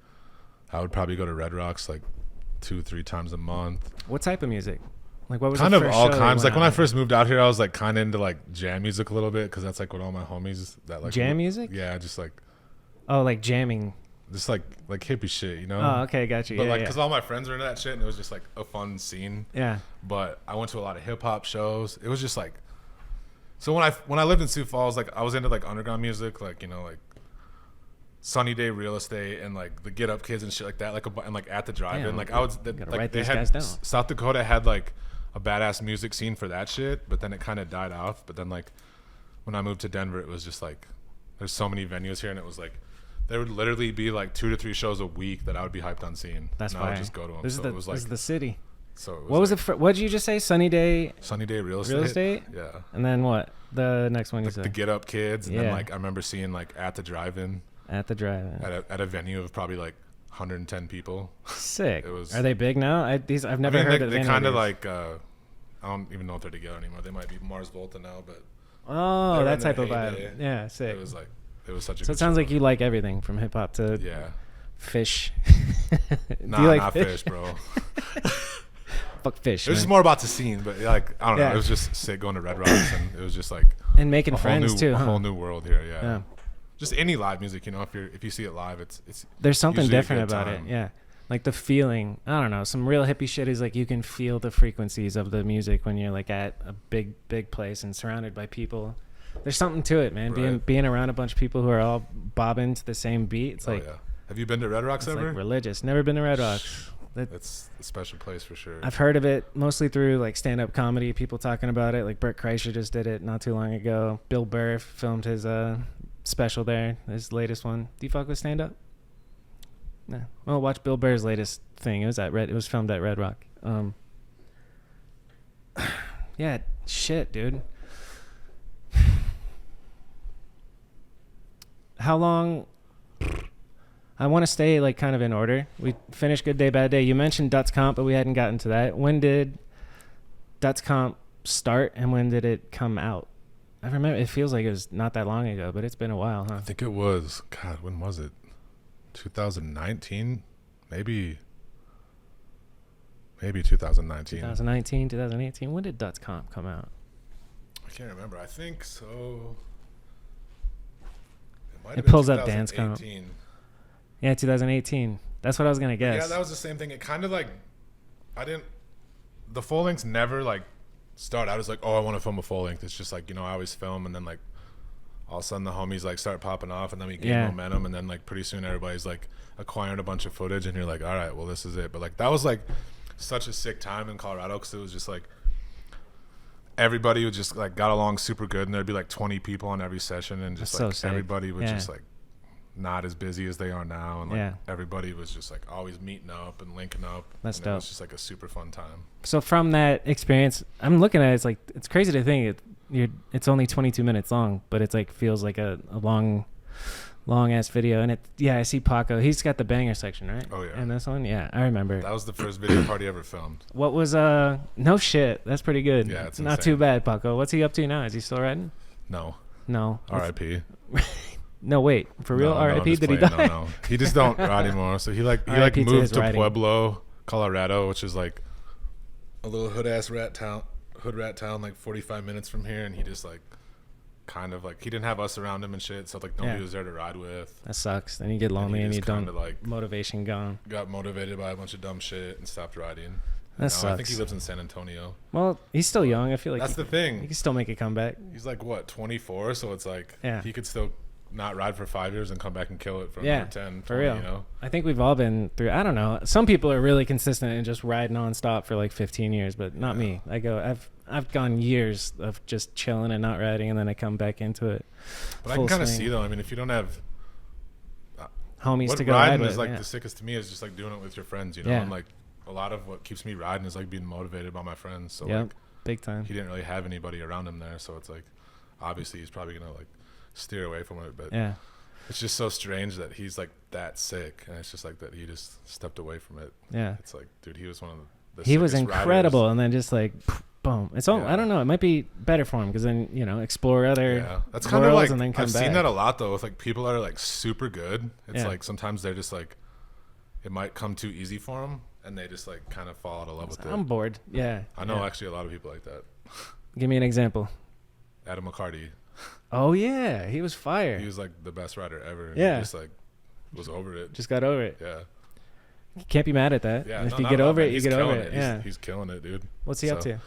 I would probably go to Red Rocks like 2-3 times a month. What type of music? Like, what was kind the of first all show kinds. Like when I first moved out here, I was like kind of into like jam music a little bit, because that's like what all my homies that like jam music. Yeah, just like like jamming. Just like hippie shit, you know? Oh, okay, got you. But like, because all my friends were into that shit, and it was just like a fun scene. Yeah. But I went to a lot of hip hop shows. It was just like, so when I lived in Sioux Falls, like I was into like underground music, like, you know, like Sunny Day Real Estate and like the Get Up Kids and shit like that, like and like At the Drive-In. Like I was like, they had South Dakota had like a badass music scene for that shit, but then it kind of died off. But then like when I moved to Denver, it was just like there's so many venues here, and it was like there would literally be like 2 to 3 shows a week that I would be hyped on seeing. That's why I would just go to them. This is the city. So it was what was it? What did you just say? Sunny Day Real Estate. Real Estate. Yeah. And then what? The next one you said. The Get Up Kids, and then like I remember seeing like At the Drive-In. At the Drive-In. At a venue of probably like 110 people. Sick. It was. Are they big now? I've never heard of them. They kind of like I don't even know if they're together anymore. They might be Mars Volta now, but. Oh, that type of vibe. Yeah, sick. It was like. It was such a. So it sounds like you like everything from hip hop to fish. Nah, do you like not fish, bro. Fuck fish. It was just more about the scene, but like I don't know. It was just sick going to Red Rocks, and it was just like and making friends too. A whole new world here. Yeah. Just any live music, you know. If you see it live, it's there's something different about it. Yeah. Like the feeling, I don't know, some real hippie shit is like you can feel the frequencies of the music when you're like at a big place and surrounded by people. There's something to it, man. Right. Being around a bunch of people who are all bobbing to the same beat. It's like, have you been to Red Rocks ever? Like religious. Never been to Red Rocks. It's a special place for sure. I've heard of it mostly through like stand-up comedy, people talking about it. Like Bert Kreischer just did it not too long ago. Bill Burr filmed his special there, his latest one. Do you fuck with stand-up? No. Well, watch Bill Burr's latest thing. It was filmed at Red Rock. Yeah, shit, dude. How long? I want to stay like kind of in order. We finished Good Day, Bad Day. You mentioned Dutz Comp, but we hadn't gotten to that. When did Dutz Comp start, and when did it come out? I remember it feels like it was not that long ago, but it's been a while, huh? I think it was. God, when was it? 2019, maybe 2019. 2019, 2018. When did Dutz Comp come out? I can't remember. I think so. It pulls up Dance Comp. Yeah, 2018. That's what I was gonna guess. Yeah, that was the same thing. It kind of like, the full lengths never like start out as like, oh, I want to film a full length. It's just like, you know, I always film, and then like all of a sudden the homies like start popping off, and then we gain momentum, and then like pretty soon everybody's like acquiring a bunch of footage, and you're like, all right, well this is it. But like that was like such a sick time in Colorado, because it was just like everybody would just like got along super good, and there'd be like 20 people on every session, and just like everybody was just like not as busy as they are now, and like everybody was just like always meeting up and linking up. That's and dope. It was just like a super fun time. So from that experience, I'm looking at it, it's like, it's crazy to think it's only 22 minutes long, but it's like feels like a long ass video. And I see Paco, he's got the banger section, right? Oh yeah. And this one, I remember. That was the first video party ever filmed. What was no shit, that's pretty good. Yeah, it's not insane. too bad. Paco, what's he up to now? Is he still riding? No. R.I.P. No, wait, for real? R.I.P. Did he die? No, he just don't ride anymore. So he moved to Pueblo, Colorado, which is like a little hood rat town, like 45 minutes from here, and he just like kind of like, he didn't have us around him and shit, so like nobody was there to ride with. That sucks. Then you get lonely, and you don't, like motivation gone. Got motivated by a bunch of dumb shit and stopped riding. That sucks. I think he lives in San Antonio. Well, he's still young. I feel like that's the thing. He can still make a comeback. He's like what, 24? So it's like he could still not ride for 5 years and come back and kill it for Yeah, another 10, for 20, real. you know? I think we've all been through. I don't know. Some people are really consistent and just ride nonstop for like 15 years, but not me. I've gone years of just chilling and not riding, and then I come back into it. But I can kind of see though. I mean, if you don't have homies to go riding ride is with, like the sickest to me is just like doing it with your friends, you know. Yeah. And like a lot of what keeps me riding is like being motivated by my friends. So Yep, like big time. he didn't really have anybody around him there, so it's like obviously he's probably gonna like steer away from it. But Yeah. it's just so strange that he's like that sick, and it's just like that he just stepped away from it. Yeah. It's like, dude, he was one of the He was sickest incredible, riders. and then just like boom. It's all I don't know. It might be better for him because then explore other That's kind of worlds like and then come I've back. seen that a lot though with like people that are like super good. It's Yeah. like sometimes they're just like it might come too easy for them, and they just like kind of fall out of love with I'm it. bored. Yeah. I know Yeah. actually a lot of people like that. Give me an example. Adam McCarty, Oh yeah, he was fire. he was like the best rider ever. Yeah. He just like was over it. Just got over it. Yeah. You can't be mad at that. Yeah. And if no, you not get at all, over man. it, you He's get over killing it. He's, Yeah. he's killing it, dude. What's he up to?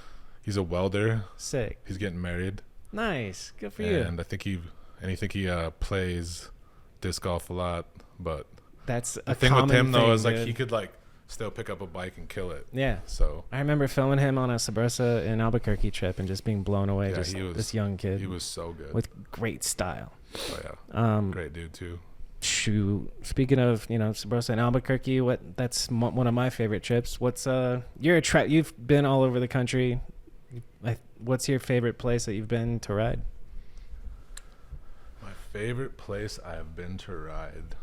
He's a welder. Sick. He's getting married. Nice. Good for you. And I think he plays disc golf a lot, but That's the a thing with common him though thing, is like dude. he could like still pick up a bike and kill it. Yeah. So I remember filming him on a Sabrosa in Albuquerque trip and just being blown away. Yeah, just he was- this young kid he was so good. with great style. Oh yeah, Um, great dude too. Shoot. Speaking of, Sabrosa and Albuquerque, that's one of my favorite trips. What's you've been all over the country. What's your favorite place that you've been to ride? My favorite place I have been to ride.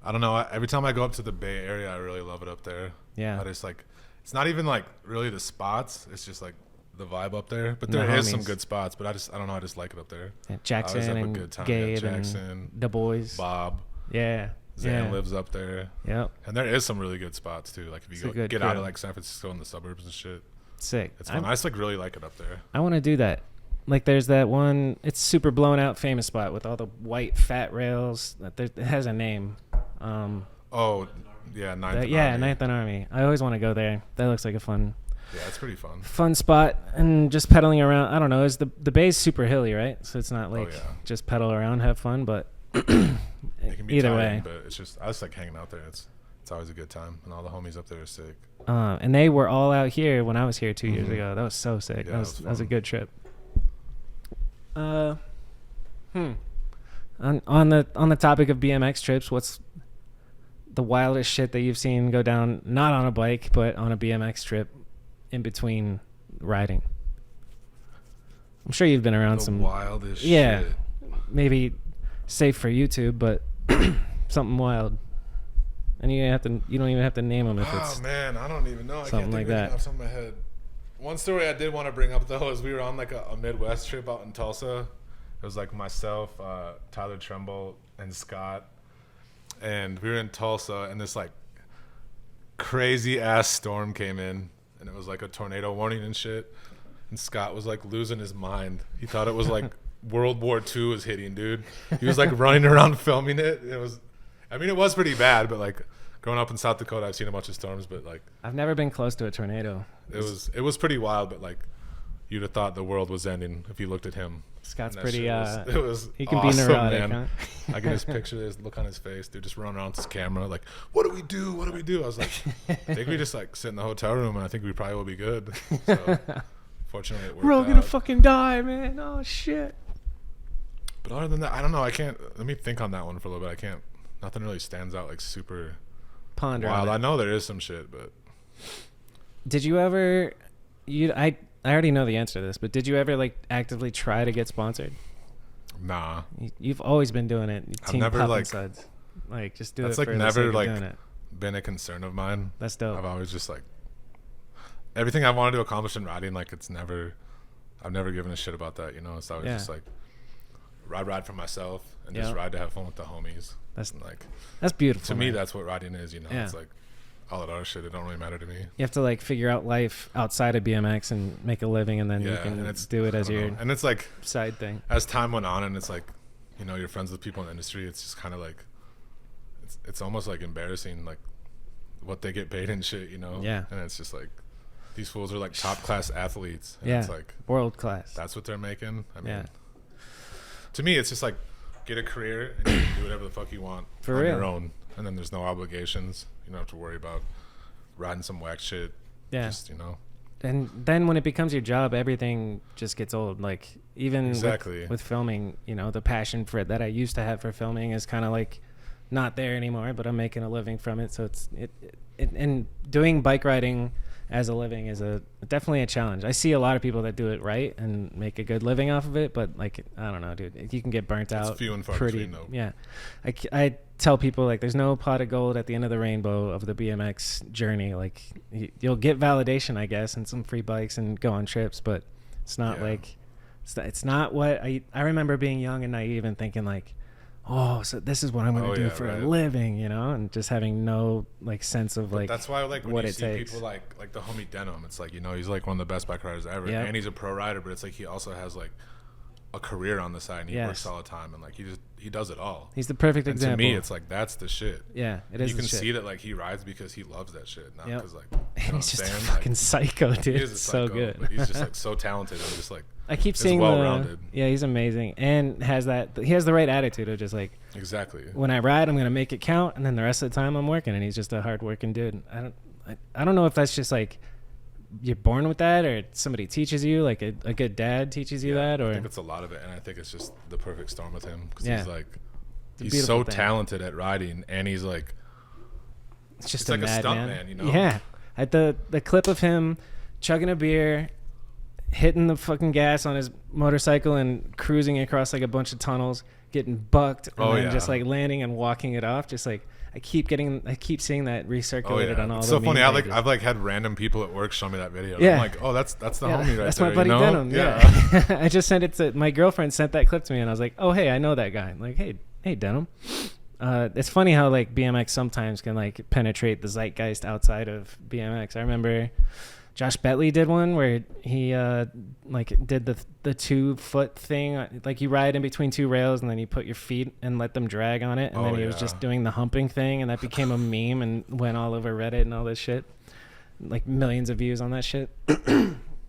I don't know. Every time I go up to the Bay Area, I really love it up there. Yeah. I just like, it's not even like really the spots. It's just like the vibe up there. But The there is some homies. good spots. But I don't know. I just like it up there. Yeah, I Jackson always have a and good time. Gabe Yeah, Jackson, and the boys. Bob, Yeah. Zan yeah. lives up there. Yep. And there is some really good spots too. Like if It's you a go good get out crew. of like San Francisco and the suburbs and shit, Sick. it's fun. I just like really like it up there. I want to do that. Like there's that one, it's super blown out famous spot with all the white fat rails. It has a name. Oh, yeah, Ninth. and Yeah, Army. Ninth and Army. I always want to go there. That looks like a fun Yeah, it's pretty fun. spot. And just pedaling around. I don't know. The bay's super hilly, right? So it's not like yeah. just pedal around, have fun. But It can be either tiring, way. but it's just I just like hanging out there. It's always a good time, and all the homies up there are sick. And they were all out here when I was here 2 years Mhm. ago. That was so sick. Yeah, that was a fun. good trip. On the topic of BMX trips, what's the wildest shit that you've seen go down, not on a bike, but on a BMX trip in between riding? I'm sure you've been around The some wildest yeah, shit. maybe safe for YouTube, but something wild. And you don't even have to name them if Oh it's man, I don't even know. I something can't like think of that. anything off the top of my head. One story I did want to bring up though is we were on like a Midwest trip out in Tulsa. It was like myself, Tyler Trumbull, and Scott, and we were in Tulsa, and this like crazy ass storm came in, and it was like a tornado warning and shit. And Scott was like losing his mind. He thought it was like World War II was hitting, dude. He was like running around filming it. It was pretty bad, but like growing up in South Dakota, I've seen a bunch of storms, but like I've never been close to a tornado. it was pretty wild, but like you'd have thought the world was ending if you looked at him. Scott's And that pretty shit it was he can awesome, be neurotic, man. huh? I can just picture this look on his face, dude, just running around with his camera like, what do we do? What do we do? I was like, I think we just like sit in the hotel room, and I think we probably will be good. So fortunately it worked We're all gonna out. fucking die, man. Oh shit. But other than that, I don't know. I can't. Let me think on that one for a little bit. I can't. Nothing really stands out like super Ponder wild. I on it. know there is some shit, but Did you ever I already know the answer to this, but did you ever like actively try to get sponsored? nah. You've always been doing it. I've Team never, Pup like- and Suds. Like just do That's it like for the never sake of like doing it. been a concern of mine. That's dope. I've always just like everything I wanted to accomplish in riding. Like I've never given a shit about that. You know, it's always Yeah. just like ride for myself and just Yeah. ride to have fun with the homies. That's And like beautiful. to me, man. that's what riding is. You know, Yeah. it's like all that other shit. It don't really matter to me. You have to like figure out life outside of BMX and make a living, and then you Yeah, can and it's do it I as don't your know. And it's like side thing. as time went on, and it's like, you know, you're friends with people in the industry. It's just kind of like it's almost like embarrassing, like what they get paid and shit. You know? Yeah. And it's just like these fools are like top class athletes. And Yeah. It's like World class. that's what they're making. I mean, Yeah. To me, it's just like get a career and you can do whatever the fuck you want For on real. your own, and then there's no obligations. You don't have to worry about riding some whack shit. Yeah. Just, you know. And then when it becomes your job, everything just gets old. Like even with filming, you know, the passion for it that I used to have for filming is kind of like not there anymore, but I'm making a living from it. So and doing bike riding as a living is definitely a challenge. I see a lot of people that do it right and make a good living off of it, but like, I don't know, dude, you can get burnt out. It's few and far pretty, between, though. Yeah. I tell people like there's no pot of gold at the end of the rainbow of the BMX journey. Like you'll get validation, I guess, and some free bikes and go on trips, but it's not like, it's not what I remember being young and naive and thinking like, oh, so this is what I'm going to do for a living, you know, and just having no like sense of like, that's why like when what you it see takes. people like the homie Denim, it's like, you know, he's like one of the best bike riders ever, and he's a pro rider, but it's like he also has like a career on the side, and he works all the time, and like he does it all. He's the perfect example. To me, it's like that's the shit. Yeah, it is. You can see that like he rides because he loves that shit, not because like and he's just a fucking psycho, dude. He is a psycho, so good. But he's just like so talented and just like I keep seeing well-rounded. Yeah, he's amazing and he has the right attitude of just like exactly. When I ride, I'm gonna make it count, and then the rest of the time I'm working. And he's just a hard-working dude. I don't know if that's just like you're born with that, or somebody teaches you, like a good dad teaches you that, or I think it's a lot of it, and I think it's just the perfect storm with him because Yeah. he's like he's so talented at riding, and he's like it's just like a stunt man, man, you know? Yeah, at the clip of him chugging a beer, hitting the fucking gas on his motorcycle and cruising across like a bunch of tunnels, getting bucked, and then just like landing and walking it off. Just like I keep seeing that recirculated on all it's the so funny. pages. I've like had random people at work show me that video. Yeah. I'm like, oh, that's the homie right that's there. my buddy you know? Denim. Yeah. I just sent it to my girlfriend. Sent that clip to me, and I was like, oh hey, I know that guy. I'm like, hey Denim. It's funny how like BMX sometimes can like penetrate the zeitgeist outside of BMX. I remember Josh Betley did one where he like did the 2 foot thing, like you ride in between 2 rails and then you put your feet and let them drag on it, and then he was just doing the humping thing, and that became a meme and went all over Reddit and all this shit, like millions of views on that shit.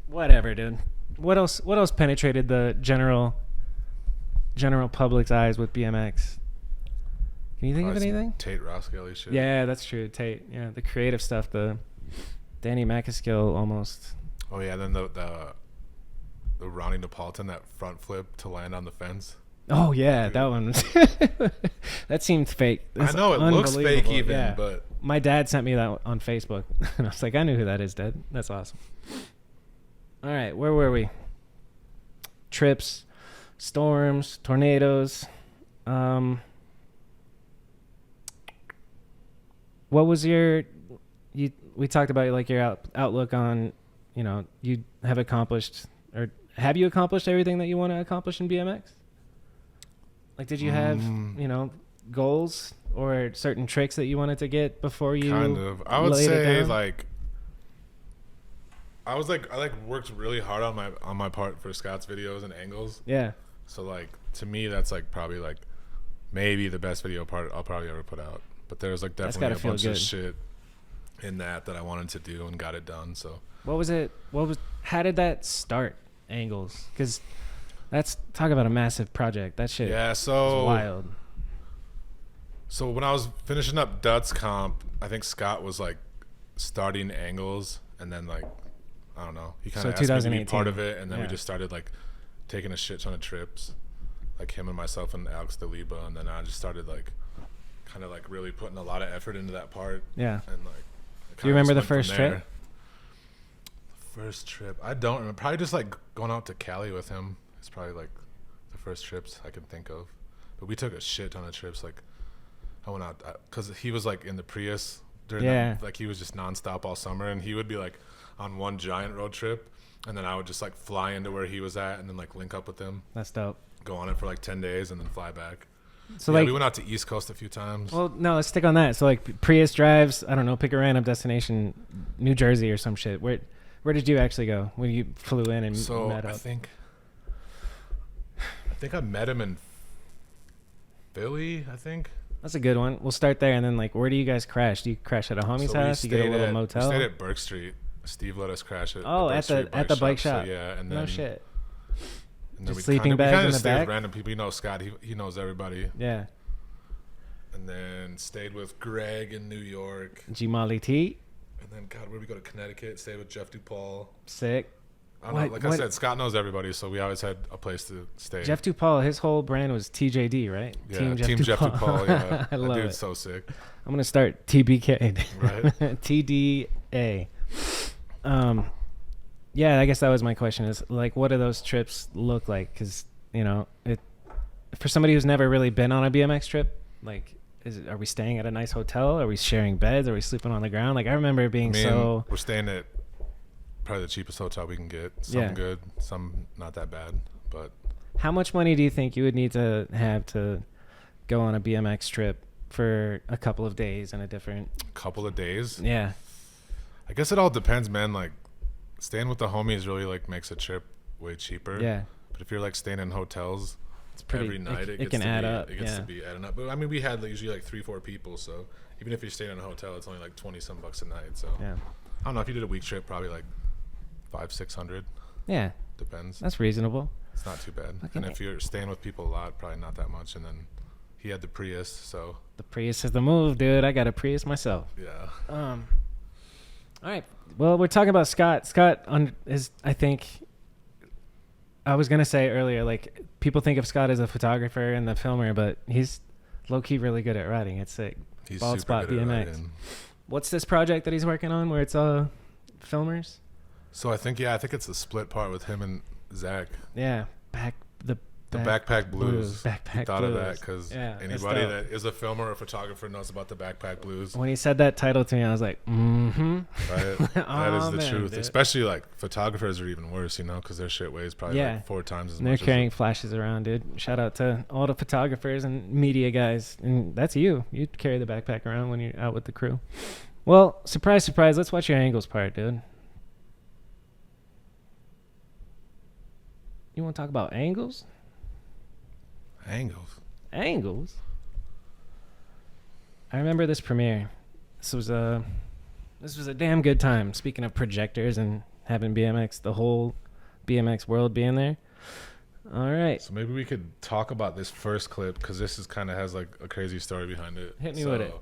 Whatever, dude. What else penetrated the general public's eyes with BMX? Can you think of anything? Tate Roskelley shit. Yeah, that's true. Tate. Yeah, the creative stuff. The Danny McAskill almost. Oh yeah, then the Ronnie Napolitan, that front flip to land on the fence. Oh yeah, that one. That seemed fake. I know it looks fake even, but my dad sent me that on Facebook, and I was like, I knew who that is, Dad. That's awesome. All right, where were we? Trips, storms, tornadoes. What was we talked about like your outlook on, you know, you have accomplished, or have you accomplished everything that you want to accomplish in BMX? Like, did you have, you know, goals or certain tricks that you wanted to get before you kind of, I would say like, I worked really hard on my part for Scott's videos and angles. Yeah. So like, to me, that's like probably like maybe the best video part I'll probably ever put out. But there's like definitely a bunch of shit in that I wanted to do and got it done. So how did that start, Angles? Because talk about a massive project. That shit is wild. So when I was finishing up Dutz Comp, I think Scott was like starting Angles, and then like, I don't know, he kind of asked me to be part of it, and then we just started like taking a shit ton of trips, like him and myself and Alex DeLiba, and then I just started like kind of like really putting a lot of effort into that part. Yeah. And like, do you remember the first trip? First trip, I don't remember. Probably just like going out to Cali with him. It's probably like the first trips I can think of. But we took a shit ton of trips. Like I went out because he was like in the Prius during that, like he was just nonstop all summer, and he would be like on one giant road trip, and then I would just like fly into where he was at and then like link up with him. That's dope. Go on it for like 10 days and then fly back. So like we went out to East Coast a few times. Well, no, let's stick on that. So like Prius drives, I don't know, pick a random destination, New Jersey or some shit. Where did you actually go when you flew in and met up? I think I met him in Philly, I think. That's a good one. We'll start there, and then like, where do you guys crash? Do you crash at a homie's house? You get a little motel? We stayed at Burke Street. Steve let us crash it. Oh, at the bike shop. So, yeah, and then no shit. And then just sleeping bags in the stayed back? with random people. You know Scott, he knows everybody. Yeah. And then stayed with Greg in New York. G-Molly T. And then, God, where did we go to Connecticut? Stayed with Jeff DuPaul. Sick. I don't know. Like I said, Scott knows everybody, so we always had a place to stay. Jeff DuPaul, his whole brand was TJD, right? Yeah, Team Jeff DuPaul. Yeah. I love that dude's it. so sick. I'm going to start TBK. Right. TDA. Yeah, I guess that was my question is, like, what do those trips look like? Because, you know, for somebody who's never really been on a BMX trip, like, are we staying at a nice hotel? Are we sharing beds? Are we sleeping on the ground? Like, I remember it being we're staying at probably the cheapest hotel we can get. Some good, some not that bad. But how much money do you think you would need to have to go on a BMX trip for a couple of days in a different... Couple of days? Yeah. I guess it all depends, man. Like, staying with the homies really, like, makes a trip way cheaper. Yeah. But if you're, like, staying in hotels... every night it can add up. It gets to be adding up. But I mean, we had usually like 3-4 people, so even if you're staying in a hotel, it's only like $20-some a night. So yeah, I don't know, if you did a week trip, probably like $500-600. Yeah, depends. That's reasonable. It's not too bad. And if you're staying with people a lot, probably not that much. And then he had the Prius, so the Prius is the move, dude. I got a Prius myself. Yeah. All right. Well, we're talking about Scott. Scott is, I think, I was gonna say earlier, like, people think of Scott as a photographer and the filmer, but he's low-key really good at riding. It's sick. He's Bald super Spot good at BMX. riding. What's this project that he's working on where it's filmers? So I think it's the split part with him and Zach. Yeah, the Backpack Blues. Backpack he thought Blues. of that because anybody that is a filmer or a photographer knows about the Backpack Blues. When he said that title to me, I was like, mm-hmm. Right? That is the truth. Dude. Especially like photographers are even worse, you know, because their shit weighs probably like 4 times as much. They're carrying flashes around, dude. Shout out to all the photographers and media guys. And that's you. You carry the backpack around when you're out with the crew. Well, surprise, surprise. Let's watch your angles part, dude. You want to talk about angles? Angles? I remember this premiere. This was a damn good time. Speaking of projectors and having BMX, the whole BMX world being there. All right. So maybe we could talk about this first clip because this is kind of has like a crazy story behind it. Hit me with it.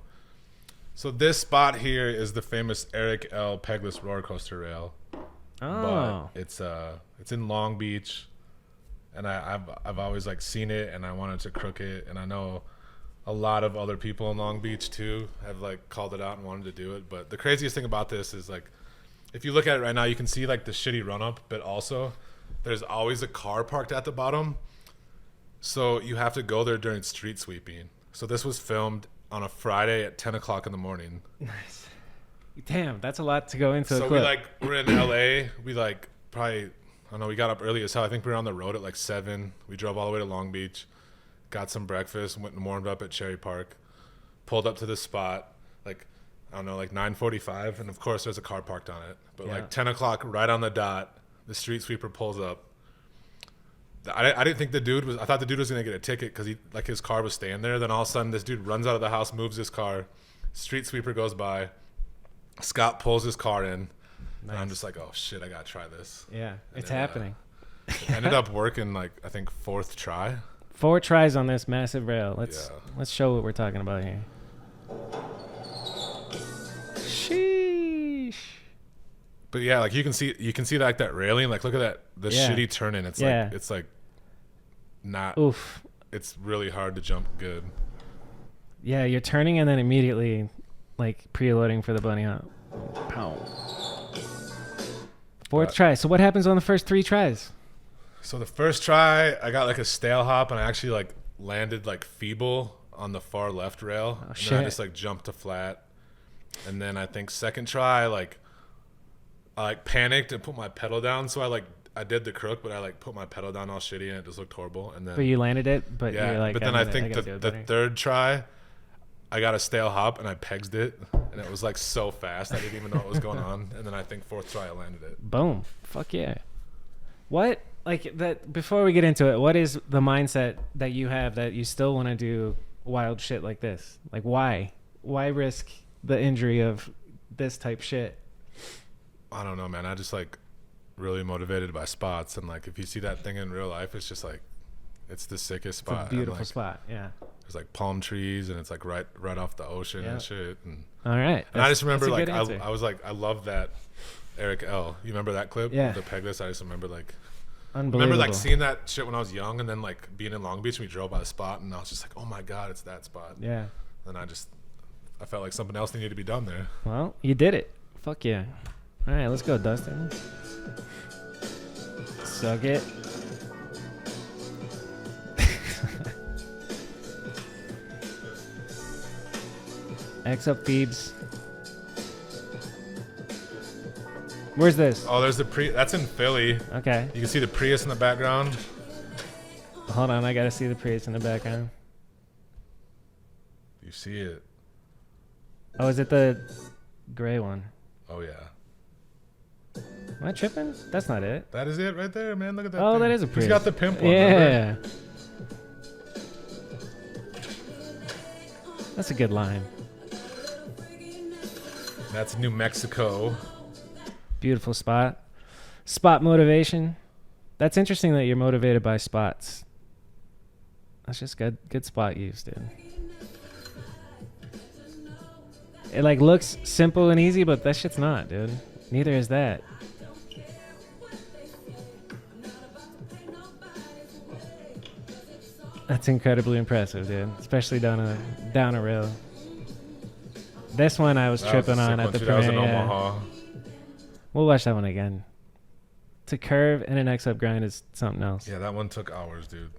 So this spot here is the famous Eric L. Pegless roller coaster rail. Oh. But it's in Long Beach. And I've always like seen it, and I wanted to crook it, and I know a lot of other people in Long Beach too have like called it out and wanted to do it. But the craziest thing about this is like, if you look at it right now, you can see like the shitty run up, but also there's always a car parked at the bottom, so you have to go there during street sweeping. So this was filmed on a Friday at 10 o'clock in the morning. Nice. Damn, that's a lot to go into. So we're in LA. We like probably. I know we got up early as hell. I think we were on the road at like 7. We drove all the way to Long Beach, got some breakfast, went and warmed up at Cherry Park, pulled up to this spot, like, I don't know, like 9:45, and of course there's a car parked on it. But like 10 o'clock, right on the dot, the street sweeper pulls up. I didn't think I thought the dude was going to get a ticket because his car was staying there. Then all of a sudden this dude runs out of the house, moves his car, street sweeper goes by, Scott pulls his car in. Nice. And I'm just like, oh shit, I gotta try this. Yeah, it's happening. Ended up working like I think 4th try. 4 tries on this massive rail. Let's show what we're talking about here. Sheesh. But yeah, like you can see like that railing. Like look at the shitty turning. It's like not. Oof. It's really hard to jump good. Yeah, you're turning and then immediately like preloading for the bunny hop. Pow. 4th try. So what happens on the first 3 tries? So the first try, I got like a stale hop, and I actually like landed like feeble on the far left rail. Oh, and shit. then I just like jumped to flat. And then I think second try, like I panicked and put my pedal down. So I did the crook, but I like put my pedal down all shitty, and it just looked horrible. And then but you landed it. But yeah, you're like, but then I think the third try, I got a stale hop and I pegged it, and it was like so fast I didn't even know what was going on. And then I think 4th try I landed it. Boom. Fuck yeah. What, like, that? Before we get into it, what is the mindset that you have that you still want to do wild shit like this? Like, why risk the injury of this type shit? I don't know, man. I just like really motivated by spots, and like if you see that thing in real life, it's just like it's the sickest spot. It's a beautiful like, spot. Yeah. There's like palm trees, and it's like right off the ocean and shit. And all right. And I just remember like I was like I love that Eric L. You remember that clip? Yeah. The pegless. I just remember like. Unbelievable. I remember like seeing that shit when I was young, and then like being in Long Beach, and we drove by the spot, and I was just like, oh my god, it's that spot. Yeah. And I felt like something else needed to be done there. Well, you did it. Fuck yeah. All right, let's go, Dustin. Suck it. X up Phoebes. Where's this? Oh, there's the that's in Philly. Okay. You can see the Prius in the background. Hold on, I gotta see the Prius in the background. You see it. Oh, is it the gray one? Oh yeah. Am I tripping? That's not it. That is it right there, man. Look at that. Oh, thing. that is a Prius. He's got the pimp one. Yeah. Remember? That's a good line. That's New Mexico. Beautiful spot. Spot motivation. That's interesting that you're motivated by spots. That's just good spot use, dude. It like looks simple and easy, but that shit's not, dude. Neither is that. That's incredibly impressive, dude. Especially down a rail. This one I was tripping on at the premiere. Yeah. We'll watch that one again. To curve and an X-up grind is something else. Yeah, that one took hours, dude.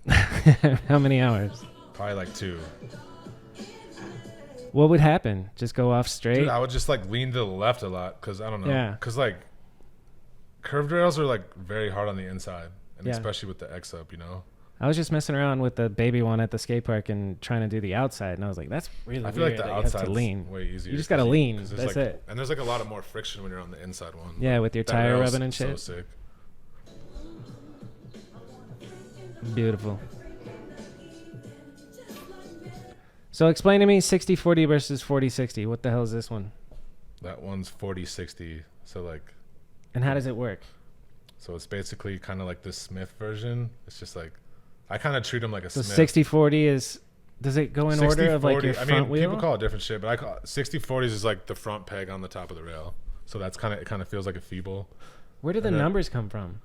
How many hours? Probably like 2. What would happen? Just go off straight? Dude, I would just like lean to the left a lot because I don't know. Yeah. Because like curved rails are like very hard on the inside, and especially with the X-up, you know. I was just messing around with the baby one at the skate park and trying to do the outside, and I was like, "That's really weird." I feel like the outside lean. Way easier. You just gotta lean. That's like, it. And there's like a lot of more friction when you're on the inside one. Yeah, with your tire rubbing and shit. So sick. Beautiful. So explain to me 60-40 versus 40-60. What the hell is this one? That one's 40-60. So like. And how does it work? So it's basically kind of like the Smith version. It's just like. I kind of treat them like a Smith. 60-40 is, does it go in order of like your front wheel? People call it different shit, but I call it 60-40s is like the front peg on the top of the rail. So that's kind of, it kind of feels like a feeble. Where do the numbers come from?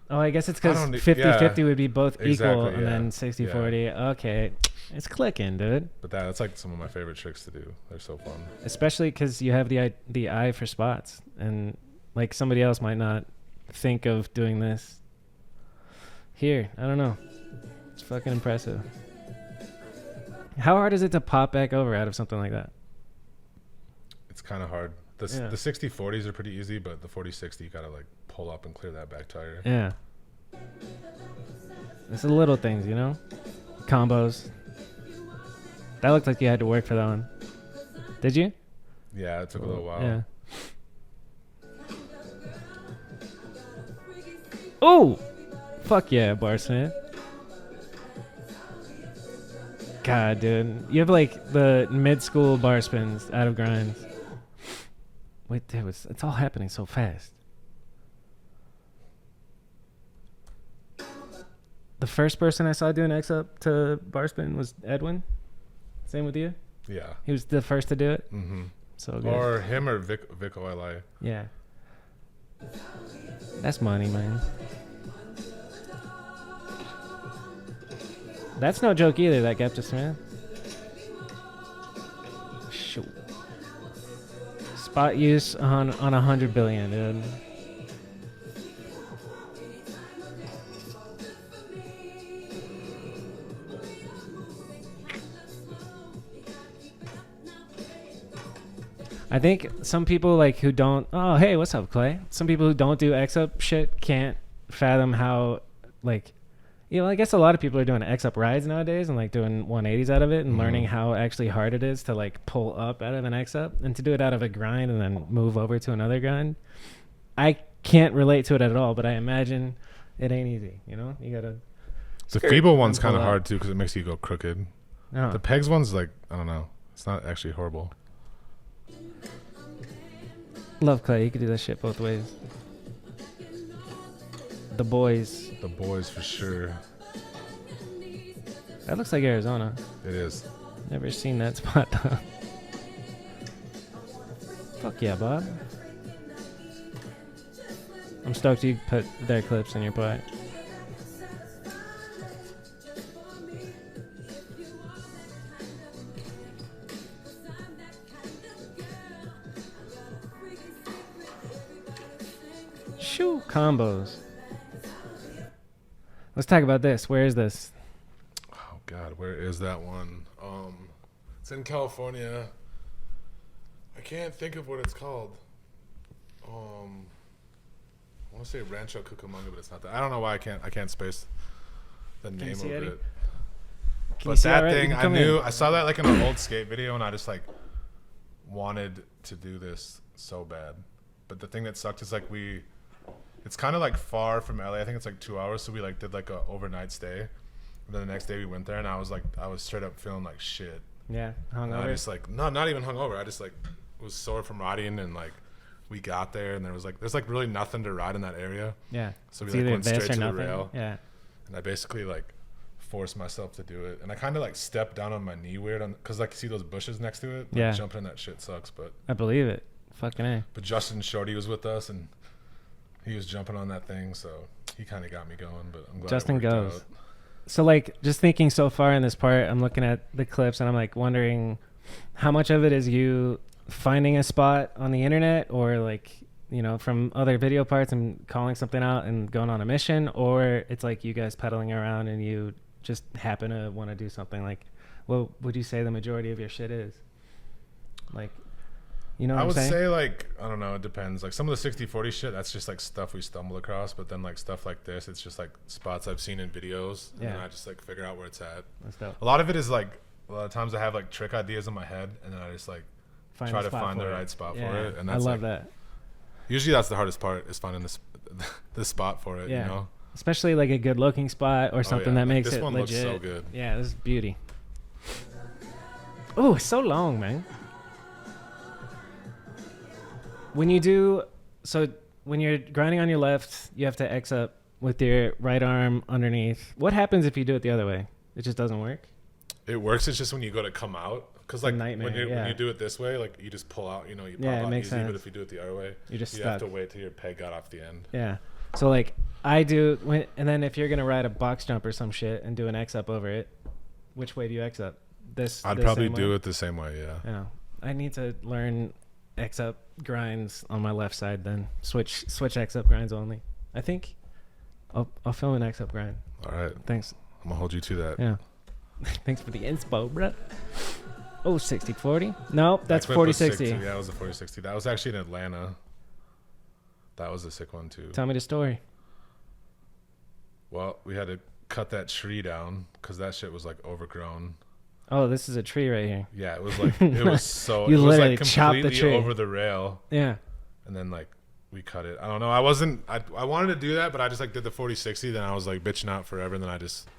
Oh, I guess it's because 50-50 would be both equal, and then 60-40. Yeah. Okay, it's clicking, dude. But that's like some of my favorite tricks to do. They're so fun. Especially because you have the eye for spots, and like somebody else might not think of doing this. Here, I don't know. It's fucking impressive. How hard is it to pop back over out of something like that? It's kind of hard. The 60-40s are pretty easy, but the 40-60 you gotta like pull up and clear that back tire. Yeah. It's the little things, you know? Combos. That looked like you had to work for that one. Did you? Yeah, it took a little while. Yeah. Oh! Fuck yeah, Barsmith. God, dude. You have like the mid-school bar spins out of grinds. Wait, it's all happening so fast. The first person I saw do an X-up to bar spin was Edwin. Same with you? Yeah. He was the first to do it? Mm-hmm. So good. Or him or Vic OLI. Yeah. That's money, man. That's no joke either, that gap to Smith. Shoot. Spot use on 100 billion, dude. I think some people like who don't. Oh, hey, what's up, Clay? Some people who don't do X-up shit can't fathom how, like, you know, I guess a lot of people are doing X-up rides nowadays and like doing 180s out of it and learning how actually hard it is to like pull up out of an X-up and to do it out of a grind and then move over to another grind. I can't relate to it at all, but I imagine it ain't easy. You know, you gotta. The feeble one's kind of hard too because it makes you go crooked. Oh. The pegs one's like, I don't know, it's not actually horrible. Love Clay. You could do that shit both ways. The boys. The boys for sure. That looks like Arizona. It is. Never seen that spot though. Fuck yeah, Bob. I'm stoked you put their clips in your part. Shoo, combos. Let's talk about this. Where is this? Oh God, where is that one? It's in California. I can't think of what it's called. I want to say Rancho Cucamonga, but it's not that. I don't know why I can't space the name of it. But that thing, I saw that like in an old skate video, and I just like wanted to do this so bad. But the thing that sucked is like it's kind of like far from LA. I think it's like 2 hours, so we like did like a overnight stay. And then the next day we went there, and I was straight up feeling like shit. Yeah, hungover. I just like not even hungover. I just like was sore from riding, and like we got there, and there's like really nothing to ride in that area. Yeah. So we like went straight to the rail. Yeah. And I basically like forced myself to do it, and I kind of like stepped down on my knee weird, because like you see those bushes next to it. Like, yeah. Jumping in that shit sucks, but I believe it. Fucking A. But Justin Shorty was with us, and he was jumping on that thing, so he kind of got me going. But I'm glad Justin it worked goes. out. So like just thinking so far in this part, I'm looking at the clips and I'm like wondering how much of it is you finding a spot on the internet, or like, you know, from other video parts and calling something out and going on a mission, or it's like you guys pedaling around and you just happen to want to do something. Like, what would you say the majority of your shit is? Like, you know what I I'm would saying? say like, I don't know, it depends. Like some of the 60-40 shit, that's just like stuff we stumble across. But then like stuff like this, it's just like spots I've seen in videos. Yeah. And I just like figure out where it's at. That's dope. A lot of it is like, a lot of times I have like trick ideas in my head, and then I just like try to find the right spot for it. And that's I love like, that. Usually that's the hardest part, is finding the spot for it, Yeah. you know? Especially like a good looking spot or something that makes this it one legit. looks so good. Yeah, this is beauty. Oh, it's so long, man. When you do, so when you're grinding on your left, you have to X up with your right arm underneath. What happens if you do it the other way? It just doesn't work? It works. It's just when you go to come out. Because like when you do it this way, like you just pull out, you know, you pop out easy. Sense. But if you do it the other way, you have to wait till your peg got off the end. Yeah. So like I do, and then if you're going to ride a box jump or some shit and do an X up over it, which way do you X up? I'd probably do it the same way, yeah. Yeah. I need to learn X up grinds on my left side, then switch X up grinds only. I think I'll film an X up grind. All right. Thanks. I'm gonna hold you to that. Yeah. Thanks for the inspo, bro. Oh, 60-40? No, that's 40-60. Yeah, it was a 40-60. That was actually in Atlanta. That was a sick one too. Tell me the story. Well, we had to cut that tree down because that shit was like overgrown. Oh, this is a tree right here. Yeah, it was like it was so you it was literally like chopped the completely tree over the rail. Yeah. And then like we cut it. I don't know. I wanted to do that, but I just like did the 40-60. Then I was like bitching out forever. And then I just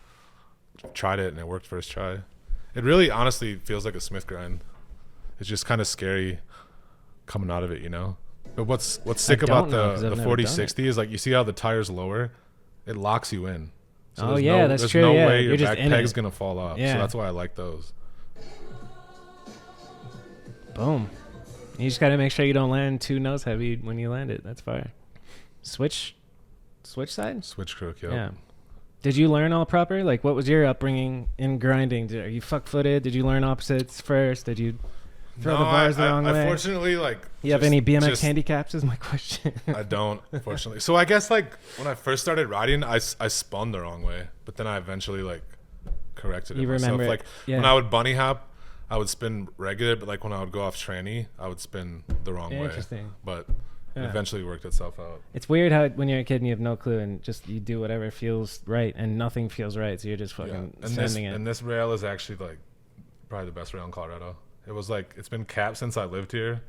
tried it, and it worked first try. It really, honestly, feels like a Smith grind. It's just kind of scary coming out of it, you know. But what's sick about the 40-60 is like you see how the tires lower, it locks you in. So that's true. There's no yeah. way your You're back peg's gonna fall off. Yeah. So that's why I like those. Boom. You just gotta make sure you don't land too nose heavy when you land it. That's fire. Switch side? Switch crook, yep. Yeah. Did you learn all proper? Like, what was your upbringing in grinding? Are you fuck-footed? Did you learn opposites first? Did you throw the bars the wrong way? Unfortunately, like... You have any BMX handicaps is my question. I don't, unfortunately. So I guess, like, when I first started riding, I spun the wrong way. But then I eventually, like, corrected it myself. Remember like, when I would bunny hop, I would spin regular. But, like, when I would go off tranny, I would spin the wrong way. Interesting. But... It eventually worked itself out. It's weird how when you're a kid and you have no clue and just you do whatever feels right and nothing feels right, so you're just fucking sending it. And this rail is actually like probably the best rail in Colorado. It was like it's been capped since I lived here,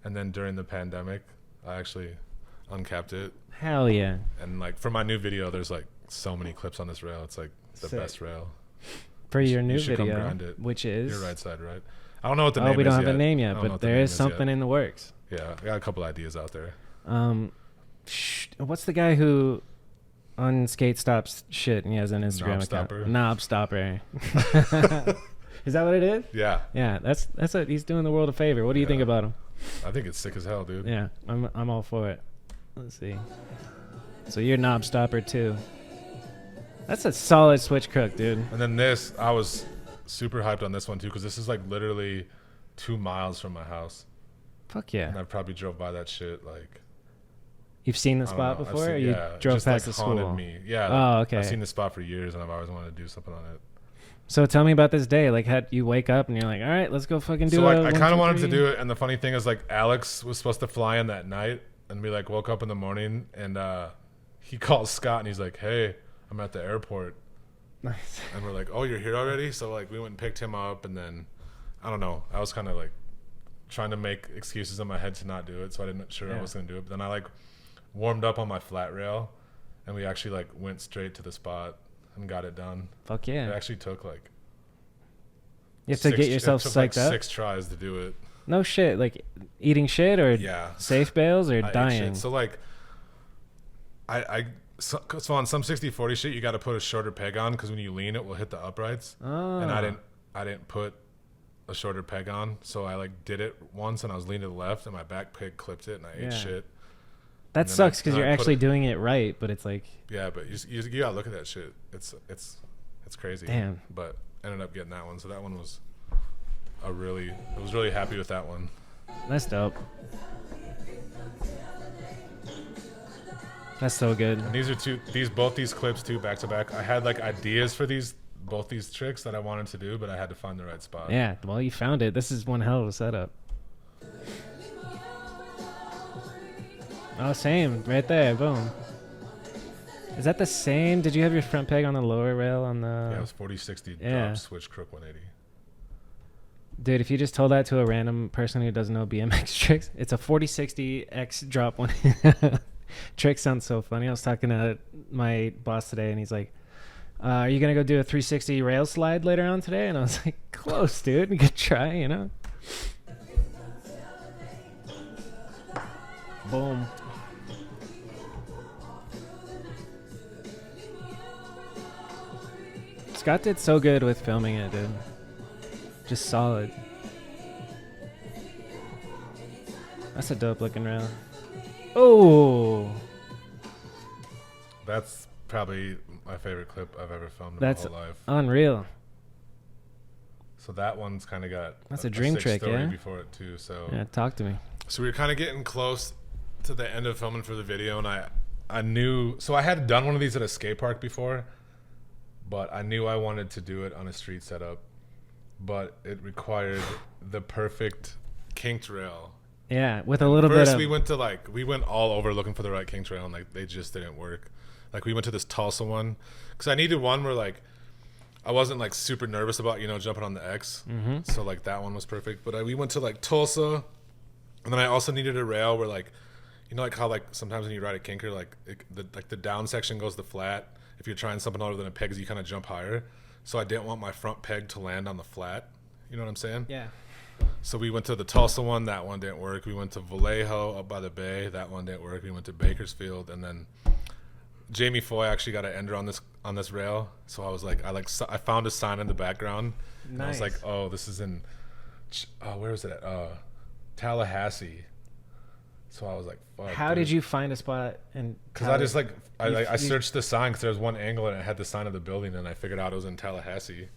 and then during the pandemic, I actually uncapped it. Hell yeah! And like for my new video, there's like so many clips on this rail. It's like the best rail. For your new video, video, come grind it. Which is your right side, right? I don't know what the name is. We don't have a name yet, but there is something in the works. Yeah, I got a couple ideas out there. What's the guy who on skate stops shit, and he has an Instagram account. Knob Stopper. Is that what it is? Yeah. Yeah, that's what he's doing the world a favor. What do you think about him? I think it's sick as hell, dude. Yeah, I'm all for it. Let's see. So you're Knob Stopper too. That's a solid switch crook, dude. And then this, I was super hyped on this one too, because this is like literally 2 miles from my house. Fuck yeah. And I probably drove by that shit like. You've seen the spot before? Or you drove past the school? Me. Yeah. Oh, okay. I've seen the spot for years, and I've always wanted to do something on it. So tell me about this day. Like, how you wake up and you're like, all right, let's go fucking do it. So like, I kind of wanted to do it, and the funny thing is, like, Alex was supposed to fly in that night, and we like woke up in the morning, and he calls Scott, and he's like, hey, I'm at the airport. Nice. And we're like, oh, you're here already? So like, we went and picked him up, and then I don't know. I was kind of like trying to make excuses in my head to not do it, so I didn't sure I was gonna do it. But then I like warmed up on my flat rail, and we actually like went straight to the spot and got it done. Fuck yeah. It actually took like you have to get yourself psyched up. 6 tries to do it. No shit. Like eating shit or safe bails or dying. So like so on some 60/40 shit, you got to put a shorter peg on, because when you lean, it will hit the uprights. Oh. And I didn't put a shorter peg on, so I like did it once, and I was leaning to the left, and my back peg clipped it, and I ate shit. That sucks because you're actually doing it right, but it's like. Yeah, but you gotta look at that shit. It's crazy. Damn. But ended up getting that one, so that one was I was really happy with that one. That's dope. That's so good. And these are both these clips too, back to back. I had like ideas for both these tricks that I wanted to do, but I had to find the right spot. Yeah, well, you found it. This is one hell of a setup. Oh, same. Right there. Boom. Is that the same? Did you have your front peg on the lower rail on the... Yeah, it was 40-60 drop, switch, crook 180. Dude, if you just told that to a random person who doesn't know BMX tricks, it's a 40-60 X drop one. Trick sounds so funny. I was talking to my boss today, and he's like, are you going to go do a 360 rail slide later on today? And I was like, close, dude. Good try, you know? Boom. Scott did so good with filming it, dude. Just solid. That's a dope looking rail. Oh! That's probably my favorite clip I've ever filmed in my whole life. Unreal. So that one's kind of got a dream trick, story before it too. So yeah, talk to me. So we were kind of getting close to the end of filming for the video, and I knew, so I had done one of these at a skate park before, but I knew I wanted to do it on a street setup, but it required the perfect kinked rail. Yeah, with a little bit of... we went all over looking for the right kinked rail, and like they just didn't work. Like we went to this Tulsa one, because I needed one where like I wasn't like super nervous about, jumping on the X. Mm-hmm. So like that one was perfect. But we went to like Tulsa, and then I also needed a rail where like, like how like sometimes when you ride a kinker, like the down section goes to flat. If you're trying something other than a peg, you kind of jump higher. So I didn't want my front peg to land on the flat. You know what I'm saying? Yeah. So we went to the Tulsa one. That one didn't work. We went to Vallejo up by the bay. That one didn't work. We went to Bakersfield, and then Jamie Foy actually got an ender on this rail. So I was like, I found a sign in the background. Nice. And I was like, oh, this is in where is it at? Tallahassee. So I was like, fuck. How did you find a spot? Because I just I searched the sign, because there was one angle and it had the sign of the building, and I figured out it was in Tallahassee.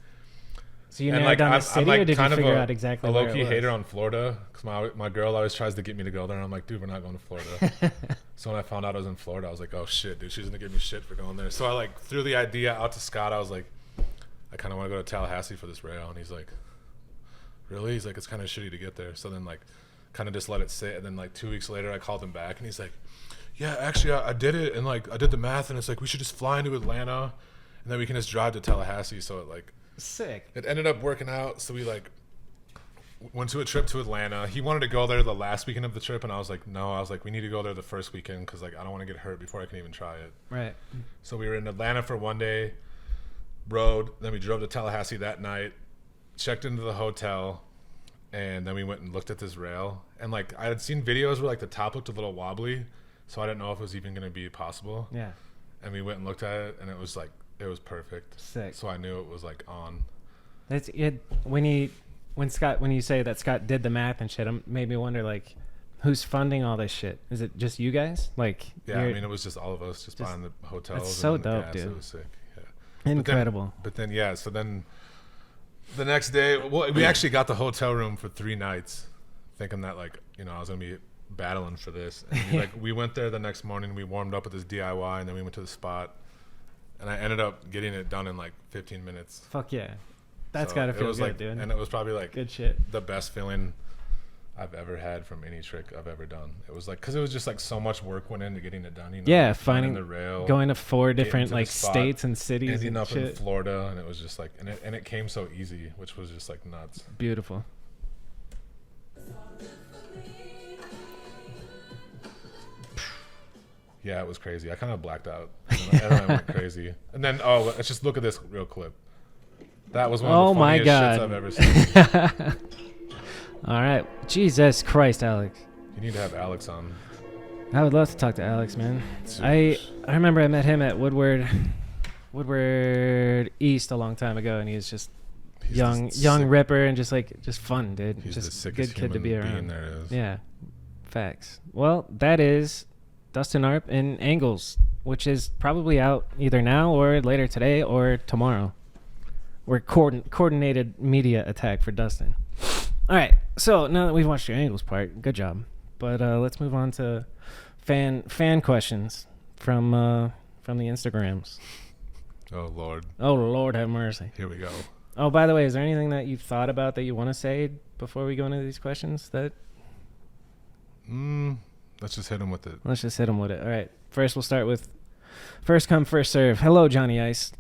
So you narrowed down the city, or did you figure out exactly where it was? A low-key hater on Florida, because my girl always tries to get me to go there, and I'm like, dude, we're not going to Florida. So when I found out I was in Florida, I was like, oh shit, dude, she's gonna give me shit for going there. So I threw the idea out to Scott. I was like, I kind of want to go to Tallahassee for this rail, and he's like, really? He's like, it's kind of shitty to get there. So then kind of just let it sit, and then 2 weeks later I called him back, and he's like, yeah, actually I did it, and I did the math, and it's like we should just fly into Atlanta, and then we can just drive to Tallahassee. So it sick. It ended up working out. So we went to a trip to Atlanta. He wanted to go there the last weekend of the trip, and I was like, no. I was like, we need to go there the first weekend, because I don't want to get hurt before I can even try it. Right. So we were in Atlanta for one day, rode, then we drove to Tallahassee that night, checked into the hotel, and then we went and looked at this rail. And I had seen videos where the top looked a little wobbly, so I didn't know if it was even going to be possible. Yeah. and we went and looked at it, and it was perfect. Sick. So I knew it was like on. That's it. When you say that Scott did the math and shit, it made me wonder like, who's funding all this shit? Is it just you guys? Like, yeah, I mean, it was just all of us just buying the hotels. It's so and dope, gas. dude. It was sick. Yeah. Incredible. But then so then the next day, we actually got the hotel room for 3 nights, thinking that like, you know, I was gonna be battling for this. And we went there the next morning. We warmed up with this DIY, and then we went to the spot, and I ended up getting it done in like 15 minutes. Fuck yeah, that's gotta feel good, like, dude. And it was probably like good shit. The best feeling I've ever had from any trick I've ever done. It was like, because it was just like so much work went into getting it done. You know, yeah, like finding the rail, going to 4 different like spot, states and cities, ending up shit. in Florida, and it was just like, and it came so easy, which was just like nuts. Beautiful. Yeah, it was crazy. I kind of blacked out. And then I went crazy. And then, let's just look at this real clip. That was one of the funniest shits I've ever seen. All right. Jesus Christ, Alex. You need to have Alex on. I would love to talk to Alex, man. I remember I met him at Woodward East a long time ago, and he was just young ripper and just fun, dude. He's just the sickest good kid to be around. there is. Yeah, facts. Well, that is Dustin Arp in Angles, which is probably out either now or later today or tomorrow. We're coordinated media attack for Dustin. All right, so now that we've watched your Angles part, good job. But let's move on to fan questions from the Instagrams. Oh Lord. Oh Lord, have mercy. Here we go. Oh, by the way, is there anything that you've thought about that you want to say before we go into these questions? Let's just hit him with it. Let's just hit him with it. All right. First, we'll start with first come, first serve. Hello, Johnny Ice.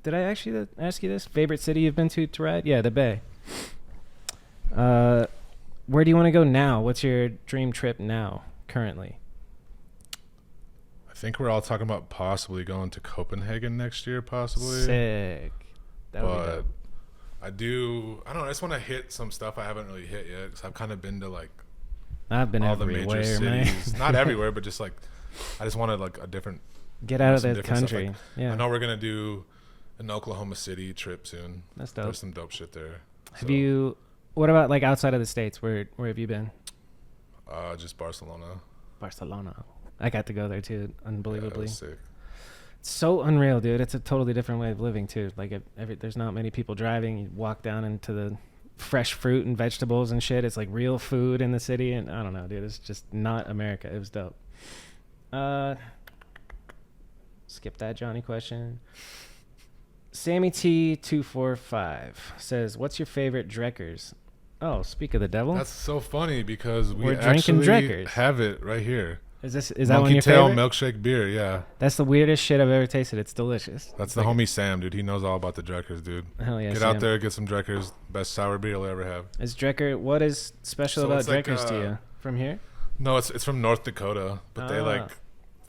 Did I actually ask you this? Favorite city you've been to ride? Yeah, the Bay. Where do you want to go now? What's your dream trip now, currently? I think we're all talking about possibly going to Copenhagen next year, possibly. Sick. That would be dope. I don't know. I just want to hit some stuff I haven't really hit yet, because I've kind of been to like I've been all everywhere, the major cities. Not everywhere, but just like I just wanted like a different. Get out of the country. Like, yeah. I know we're gonna do an Oklahoma City trip soon. That's dope. There's some dope shit there. Have you? What about like outside of the States? Where have you been? Just Barcelona. Barcelona. I got to go there too. Unbelievably. Yeah, that was sick. It's so unreal, dude. It's a totally different way of living too. Like there's not many people driving. You walk down into the fresh fruit and vegetables and shit. It's like real food in the city, and I don't know, dude. It's just not America. It was dope. Skip that Johnny question. Sammy T245 says, "What's your favorite Drekkers?" Oh, speak of the devil. That's so funny because we're actually drinking Drekkers. Have it right here. Is that one of your favorite? Monkey Tail milkshake beer, yeah. That's the weirdest shit I've ever tasted. It's delicious. That's the homie Sam, dude. He knows all about the Drekkers, dude. Hell yeah, Get Sam. out there, get some Drekkers. Best sour beer you'll ever have. Is Drekker? What is special about Drekkers to you? From here? No, it's from North Dakota, but they like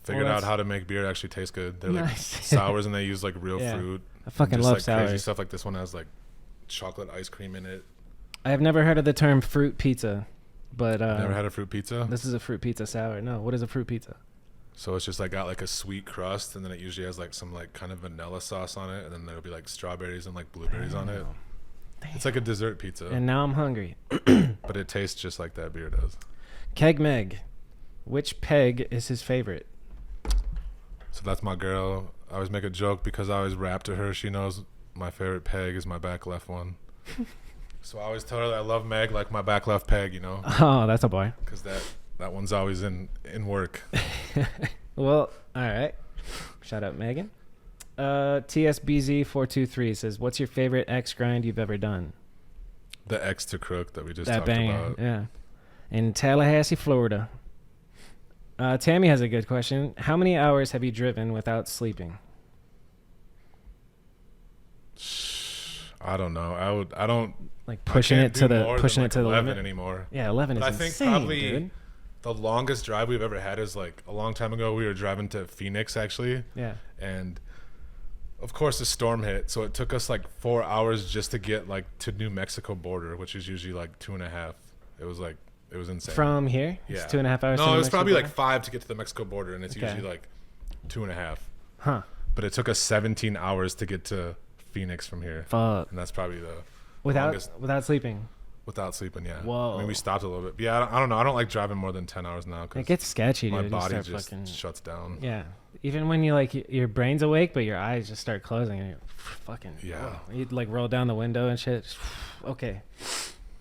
figured out how to make beer actually taste good. They're like sours, and they use like real fruit. I fucking just, love like, sours. Crazy stuff like this one has like chocolate ice cream in it. I have never heard of the term fruit pizza, but never had a fruit pizza. This is a fruit pizza sour. No, what is a fruit pizza? So it's just like got like a sweet crust, and then it usually has like some like kind of vanilla sauce on it, and then there'll be like strawberries and like blueberries on it. Damn. It's like a dessert pizza. And now I'm hungry. But it tastes just like that beer does. Keg Meg, which peg is his favorite? So that's my girl. I always make a joke because I always rap to her. She knows my favorite peg is my back left one. So I always tell her that I love Meg like my back left peg, you know? Oh, that's a boy. Because that one's always in work. Well, all right. Shout out Megan. TSBZ423 says, "What's your favorite X grind you've ever done?" The X to Crook that we just talked about. Yeah. In Tallahassee, Florida. Tammy has a good question. How many hours have you driven without sleeping? I don't know. I don't like pushing it to the 11 limit anymore. Yeah, 11 is but insane, I think probably dude. The longest drive we've ever had is like a long time ago. We were driving to Phoenix actually. Yeah. And of course the storm hit, so it took us like 4 hours just to get like to New Mexico border, which is usually like 2.5. It It was insane. From here? Yeah. It's 2.5 hours. No, it was probably like 5 to get to the Mexico border, and it's usually like 2.5. Huh. But it took us 17 hours to get to Phoenix from here. Fuck. And that's probably the without sleeping. Without sleeping, yeah. Whoa. I mean, we stopped a little bit. But yeah, I don't know. I don't like driving more than 10 hours now. It gets sketchy, dude. My body just shuts down. Yeah. Even when you like your brain's awake, but your eyes just start closing, and you're fucking. Yeah. Whoa. You'd like roll down the window and shit. Okay.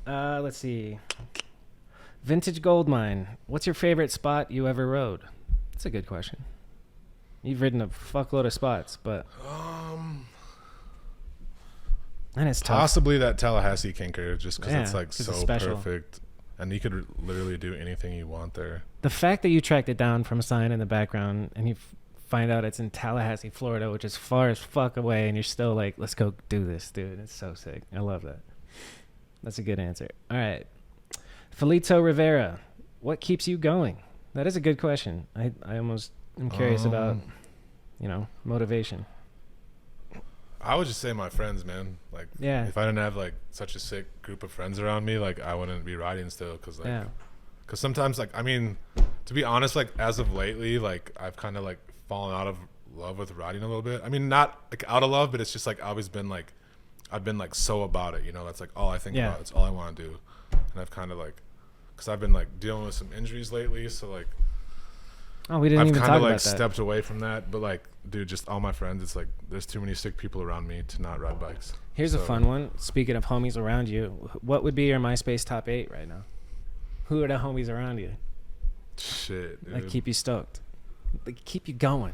Let's see. Vintage gold mine. What's your favorite spot you ever rode? That's a good question. You've ridden a fuckload of spots, but and it's tough. Possibly that Tallahassee Kinker, just because it's like so special. perfect, and you could literally do anything you want there. The fact that you tracked it down from a sign in the background and you find out it's in Tallahassee, Florida, which is far as fuck away, and you're still like, let's go do this, dude. It's so sick. I love that. That's a good answer. All right. Felito Rivera, what keeps you going? That is a good question. I almost am curious about, motivation. I would just say my friends, man. Like, if I didn't have like such a sick group of friends around me, like I wouldn't be riding still. Cause sometimes, like, I mean, to be honest, like as of lately, like I've kind of like fallen out of love with riding a little bit. I mean, not like out of love, but it's just like I've always been like, I've been like so about it, that's like all I think about. It's all I want to do. And I've kind of like, cause I've been like dealing with some injuries lately. So like, we didn't even talk about that. I've kind of like stepped away from that, but like, dude, just all my friends, it's like there's too many sick people around me to not ride bikes. Here's a fun one. Speaking of homies around you, what would be your MySpace top 8 right now? Who are the homies around you? Shit, dude. Like keep you stoked. Like keep you going.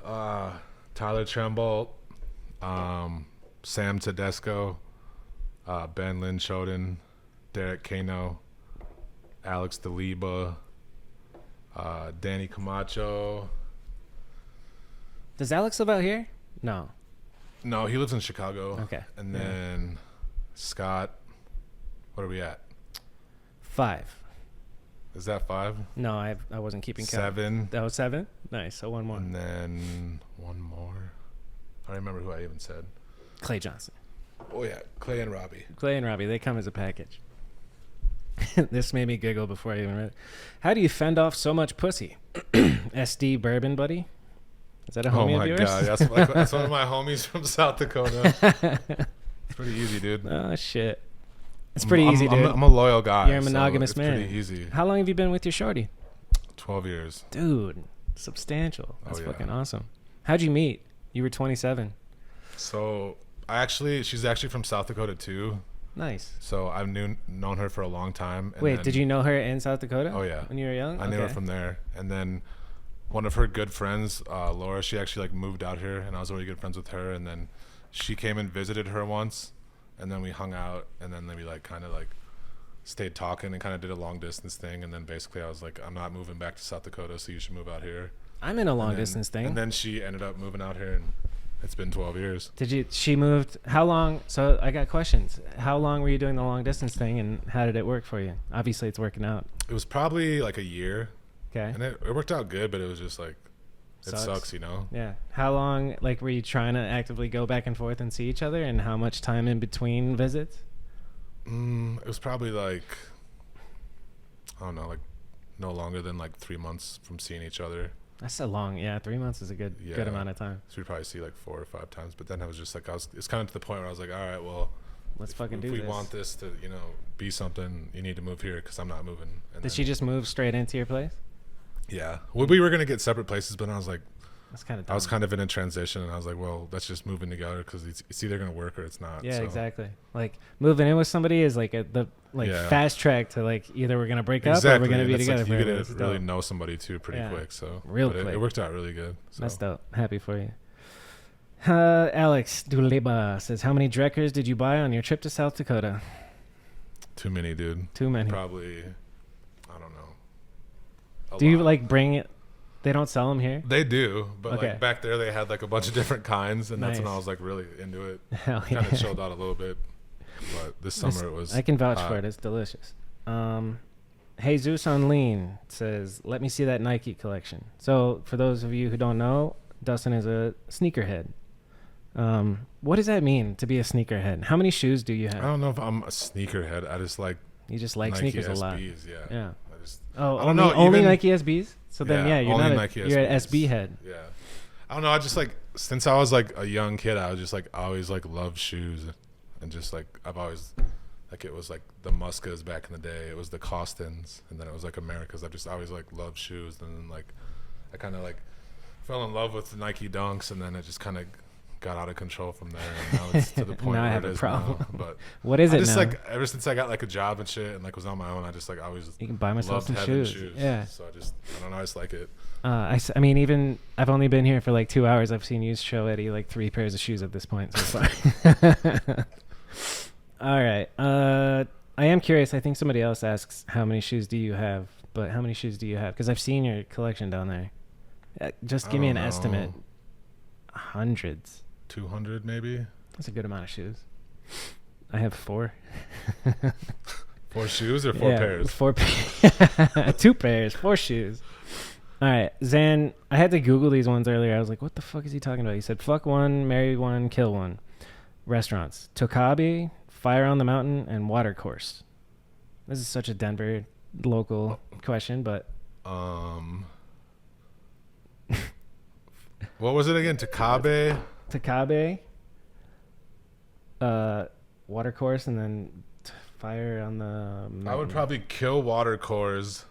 Tyler Tremble, Sam Tedesco, Ben Lynn Choden, Derek Kano, Alex DeLiba, Danny Camacho. Does Alex live out here? No, he lives in Chicago. Okay. And then Scott, what are we at? 5. Is that 5? No, I wasn't keeping count. 7. That was 7? Nice. So one more. And then one more. I don't remember who I even said. Clay Johnson. Oh yeah, Clay and Robbie. They come as a package. This made me giggle before I even read it. How do you fend off so much pussy? SD Bourbon Buddy? Is that a homie of yours? Oh my god, that's one of my homies from South Dakota. It's pretty easy, dude. Oh shit. It's pretty easy, dude. I'm a loyal guy. You're a monogamous man. It's pretty easy. How long have you been with your shorty? 12 years. Dude, substantial. That's fucking awesome. How'd you meet? You were 27. So she's actually from South Dakota too. Nice. So I've known her for a long time. And Wait, did you know her in South Dakota? Oh yeah. When you were young? I knew her from there. And then one of her good friends, Laura, she actually like moved out here, and I was really good friends with her. And then she came and visited her once, and then we hung out, and then we like kind of like stayed talking and kind of did a long distance thing. And then basically I was like, I'm not moving back to South Dakota, so you should move out here. I'm in a long distance thing. And then she ended up moving out here, and it's been 12 years. She moved, how long? So I got questions. How long were you doing the long distance thing, and how did it work for you? Obviously it's working out. It was probably like a year. Okay. And it worked out good, but it was just like, it sucks, Yeah. How long, like, were you trying to actively go back and forth and see each other, and how much time in between visits? It was probably like, I don't know, like no longer than like 3 months from seeing each other. That's a long, 3 months is a good amount of time. So we probably see like 4 or 5 times, but then I was just like, it's kind of to the point where I was like, all right, well, let's fucking do this. If we want this to, be something, you need to move here, because I'm not moving. And Did she just move straight into your place? Yeah. Well, we were going to get separate places, but I was like, that's kind of dumb. I was kind of in a transition, and I was like, well, let's just move in together, because it's either going to work or it's not. Yeah, so. Exactly. Like moving in with somebody is like fast track to like either we're going to break up or we're going to be together. Like, you get to really know somebody too pretty quick. So quick. It worked out really good. So. That's dope. Happy for you. Alex Duleba says, how many Drekkers did you buy on your trip to South Dakota? Too many, dude. Too many. Probably, I don't know. Do you like bring it? They don't sell them here? They do, but like back there they had like a bunch of different kinds, and that's when I was like really into it. Hell yeah. Kind of chilled out a little bit, but this summer it was. I can vouch for it. It's delicious. Jesus on Lean says, let me see that Nike collection. So for those of you who don't know, Dustin is a sneakerhead. What does that mean to be a sneakerhead? How many shoes do you have? I don't know if I'm a sneakerhead. I just like You just like Nike sneakers SBs, a lot. Yeah. I don't know, only even, Nike SBs. So then, you're only not Nike you're an SBs. SB head. Yeah. I don't know. I just like since I was like a young kid, I was just like always like loved shoes, and just like I've always like it was like the Muscas back in the day. It was the Costins, and then it was like Americas. I've just always like loved shoes, and then like I kind of like fell in love with the Nike Dunks, and then it just kind of got out of control from there, and now it's to the point Now I where have it a is problem. now. But What is I it just now? like ever since I got like a job and shit, and like was on my own, I just like always You can buy myself loved some having shoes. Yeah. So I don't know, I just like it. I mean, even I've only been here for like 2 hours. I've seen you show Eddie like 3 pairs of shoes at this point so far. All right. I am curious. I think somebody else asks, how many shoes do you have? But how many shoes do you have? Because I've seen your collection down there. Just give me an estimate. Hundreds. 200 maybe. That's a good amount of shoes. I have 4. 4 shoes or 4 pairs? 4 2 pairs, 4 shoes. All right, Zan, I had to Google these ones earlier. I was like, what the fuck is he talking about? He said, fuck one, marry one, kill one. Restaurants. Tokabe, Fire on the Mountain, and Watercourse. This is such a Denver local question, but... What was it again? Tokabe? Tokabe, Watercourse, and then Fire on the Mountain. I would probably kill Watercourse,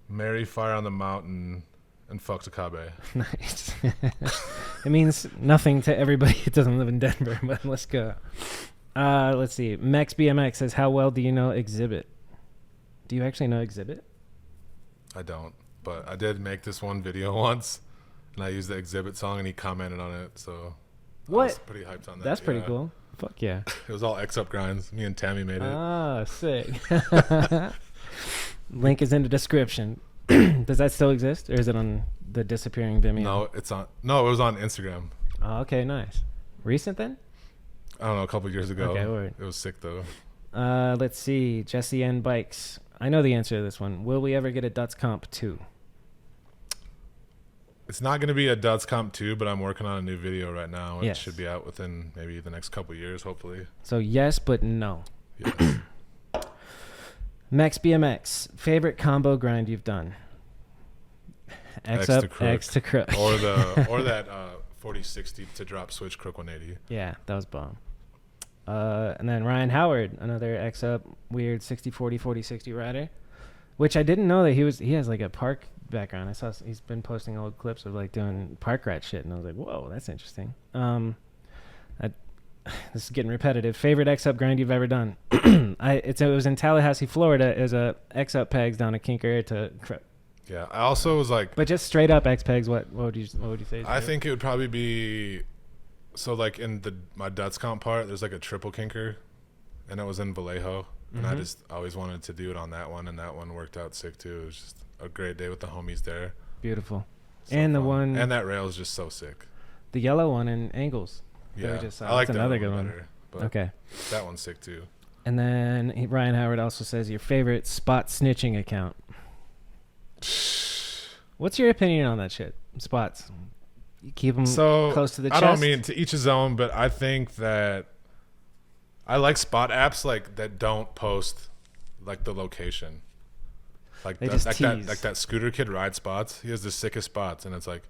marry Fire on the Mountain, and fuck Tokabe. Nice. It means nothing to everybody who doesn't live in Denver, but let's go. Let's see. Mex BMX says, how well do you know Exhibit? Do you actually know Exhibit? I don't, but I did make this one video once, and I used the Exhibit song, and he commented on it, so what? I was pretty hyped on that. That's pretty cool. Fuck yeah. It was all X-Up grinds. Me and Tammy made it. Ah, sick. Link is in the description. Does that still exist, or is it on the disappearing Vimeo? No, it was on Instagram. Oh, okay, nice. Recent then? I don't know, a couple years ago. Okay, word. It was sick though. Let's see. Jesse N. Bikes. I know the answer to this one. Will we ever get a Duts Comp 2? It's not going to be a Duts Comp 2, but I'm working on a new video right now. It Yes. should be out within maybe the next couple years, hopefully. So yes, but no. Yes. Mex BMX. Favorite combo grind you've done? X up, X to crook. or that 40-60 to drop switch crook 180. Yeah, that was bomb. And then Ryan Howard, another X up weird 60-40, 40-60 rider, which I didn't know that he has like a park background. I saw he's been posting old clips of like doing park rat shit, and I was like, whoa, that's interesting. This is getting repetitive. Favorite X up grind you've ever done? It was in Tallahassee, Florida. It was a X up pegs down a kinker to crook. Yeah, I also was like, but just straight up X pegs. What would you say? I think it would probably be, so like in my Duts Comp part, there's like a triple kinker, and it was in Vallejo, and I just always wanted to do it on that one, and that one worked out sick too. It was just a great day with the homies there. Beautiful. So and fun. the one, and that rail is just so sick. The yellow one in Angles. Yeah, I like that's that another one good one. better, but Okay. that one's sick too. And then Ryan Howard also says your favorite spot snitching account. What's your opinion on that shit? Spots. You keep them close to the chest? I don't mean to each his own, but I think that I like spot apps like that don't post like the location. Like that scooter kid ride spots. He has the sickest spots, and it's like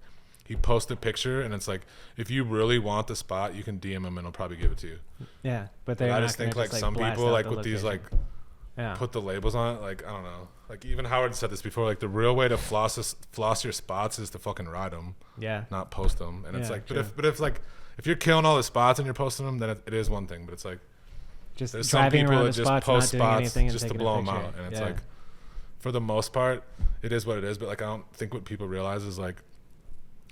he posts a picture, and it's like if you really want the spot, you can DM him, and he'll probably give it to you. Yeah, but I just think like some people like with these like yeah. put the labels on it. Like I don't know. Like even Howard said this before. Like the real way to floss your spots is to fucking ride them. Yeah. Not post them. And it's like, true. but if you're killing all the spots and you're posting them, then it is one thing. But it's like just there's some driving people around that the just spots, post not doing spots anything, and just to taking blow a them picture. out. And it's Yeah. like, for the most part, it is what it is. But like I don't think what people realize is like,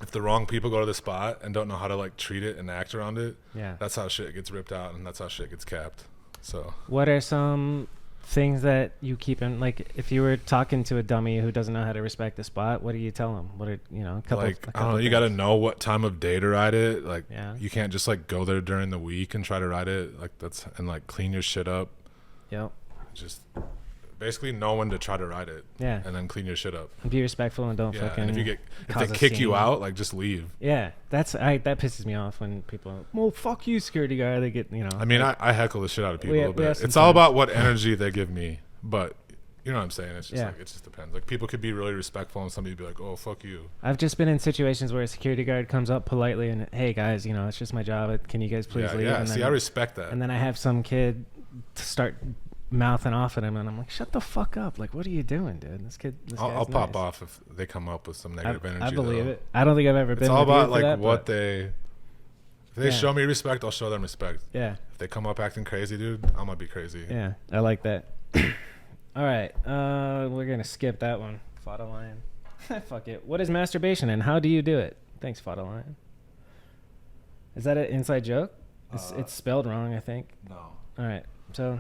if the wrong people go to the spot and don't know how to like treat it and act around it, Yeah. that's how shit gets ripped out, and that's how shit gets capped. So What are some things that you keep in, like if you were talking to a dummy who doesn't know how to respect the spot, what do you tell them? What are, a couple like a I don't know, couple you got to things. know what time of day to ride it. Like Yeah. you can't just like go there during the week and try to ride it. Like and like clean your shit up. Yep. Just basically know when to try to ride it. Yeah. And then clean your shit up. And be respectful and don't fucking. And if they kick you out, like just leave. Yeah, that pisses me off when people. Well, fuck you, security guard. They get I mean, I heckle the shit out of people a bit. It's all about what energy they give me, but. You know what I'm saying? It's just like it just depends. Like people could be really respectful, and somebody be like, "Oh, fuck you." I've just been in situations where a security guard comes up politely and, "Hey guys, it's just my job. Can you guys please leave?" Yeah, and see, I respect that. And then I have some kid start mouthing off at him, and I'm like, "Shut the fuck up! Like, what are you doing, dude? This I'll guy's pop nice. off if they come up with some negative energy. I believe it. I don't think I've ever been. It's all about like that, what they. If they show me respect, I'll show them respect. Yeah. If they come up acting crazy, dude, I'm gonna be crazy. Yeah, I like that. All right, we're gonna skip that one. Fodder Lion. Fuck it. What is masturbation and how do you do it? Thanks, Fodder Lion. Is that an inside joke? It's spelled wrong, I think. No. All right, so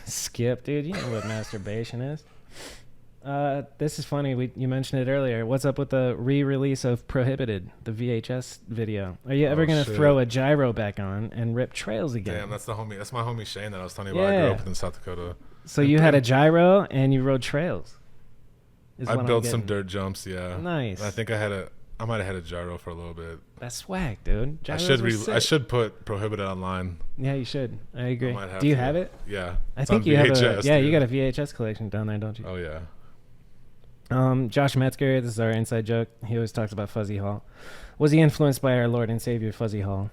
skip, dude. You know what masturbation is. This is funny. You mentioned it earlier. What's up with the re-release of Prohibited, the VHS video? Are you ever gonna throw a gyro back on and rip trails again? Damn, that's my homie Shane that I was telling you about. I grew up in South Dakota. So you had a gyro and you rode trails. I built some dirt jumps, yeah. Nice. And I think I might have had a gyro for a little bit. That's swag, dude. I should put Prohibited online. Yeah, you should. I agree. Do you have it? Yeah. I think you have you got a VHS collection down there, don't you? Oh yeah. Josh Metzger, this is our inside joke. He always talks about Fuzzy Hall. Was he influenced by our Lord and Savior Fuzzy Hall?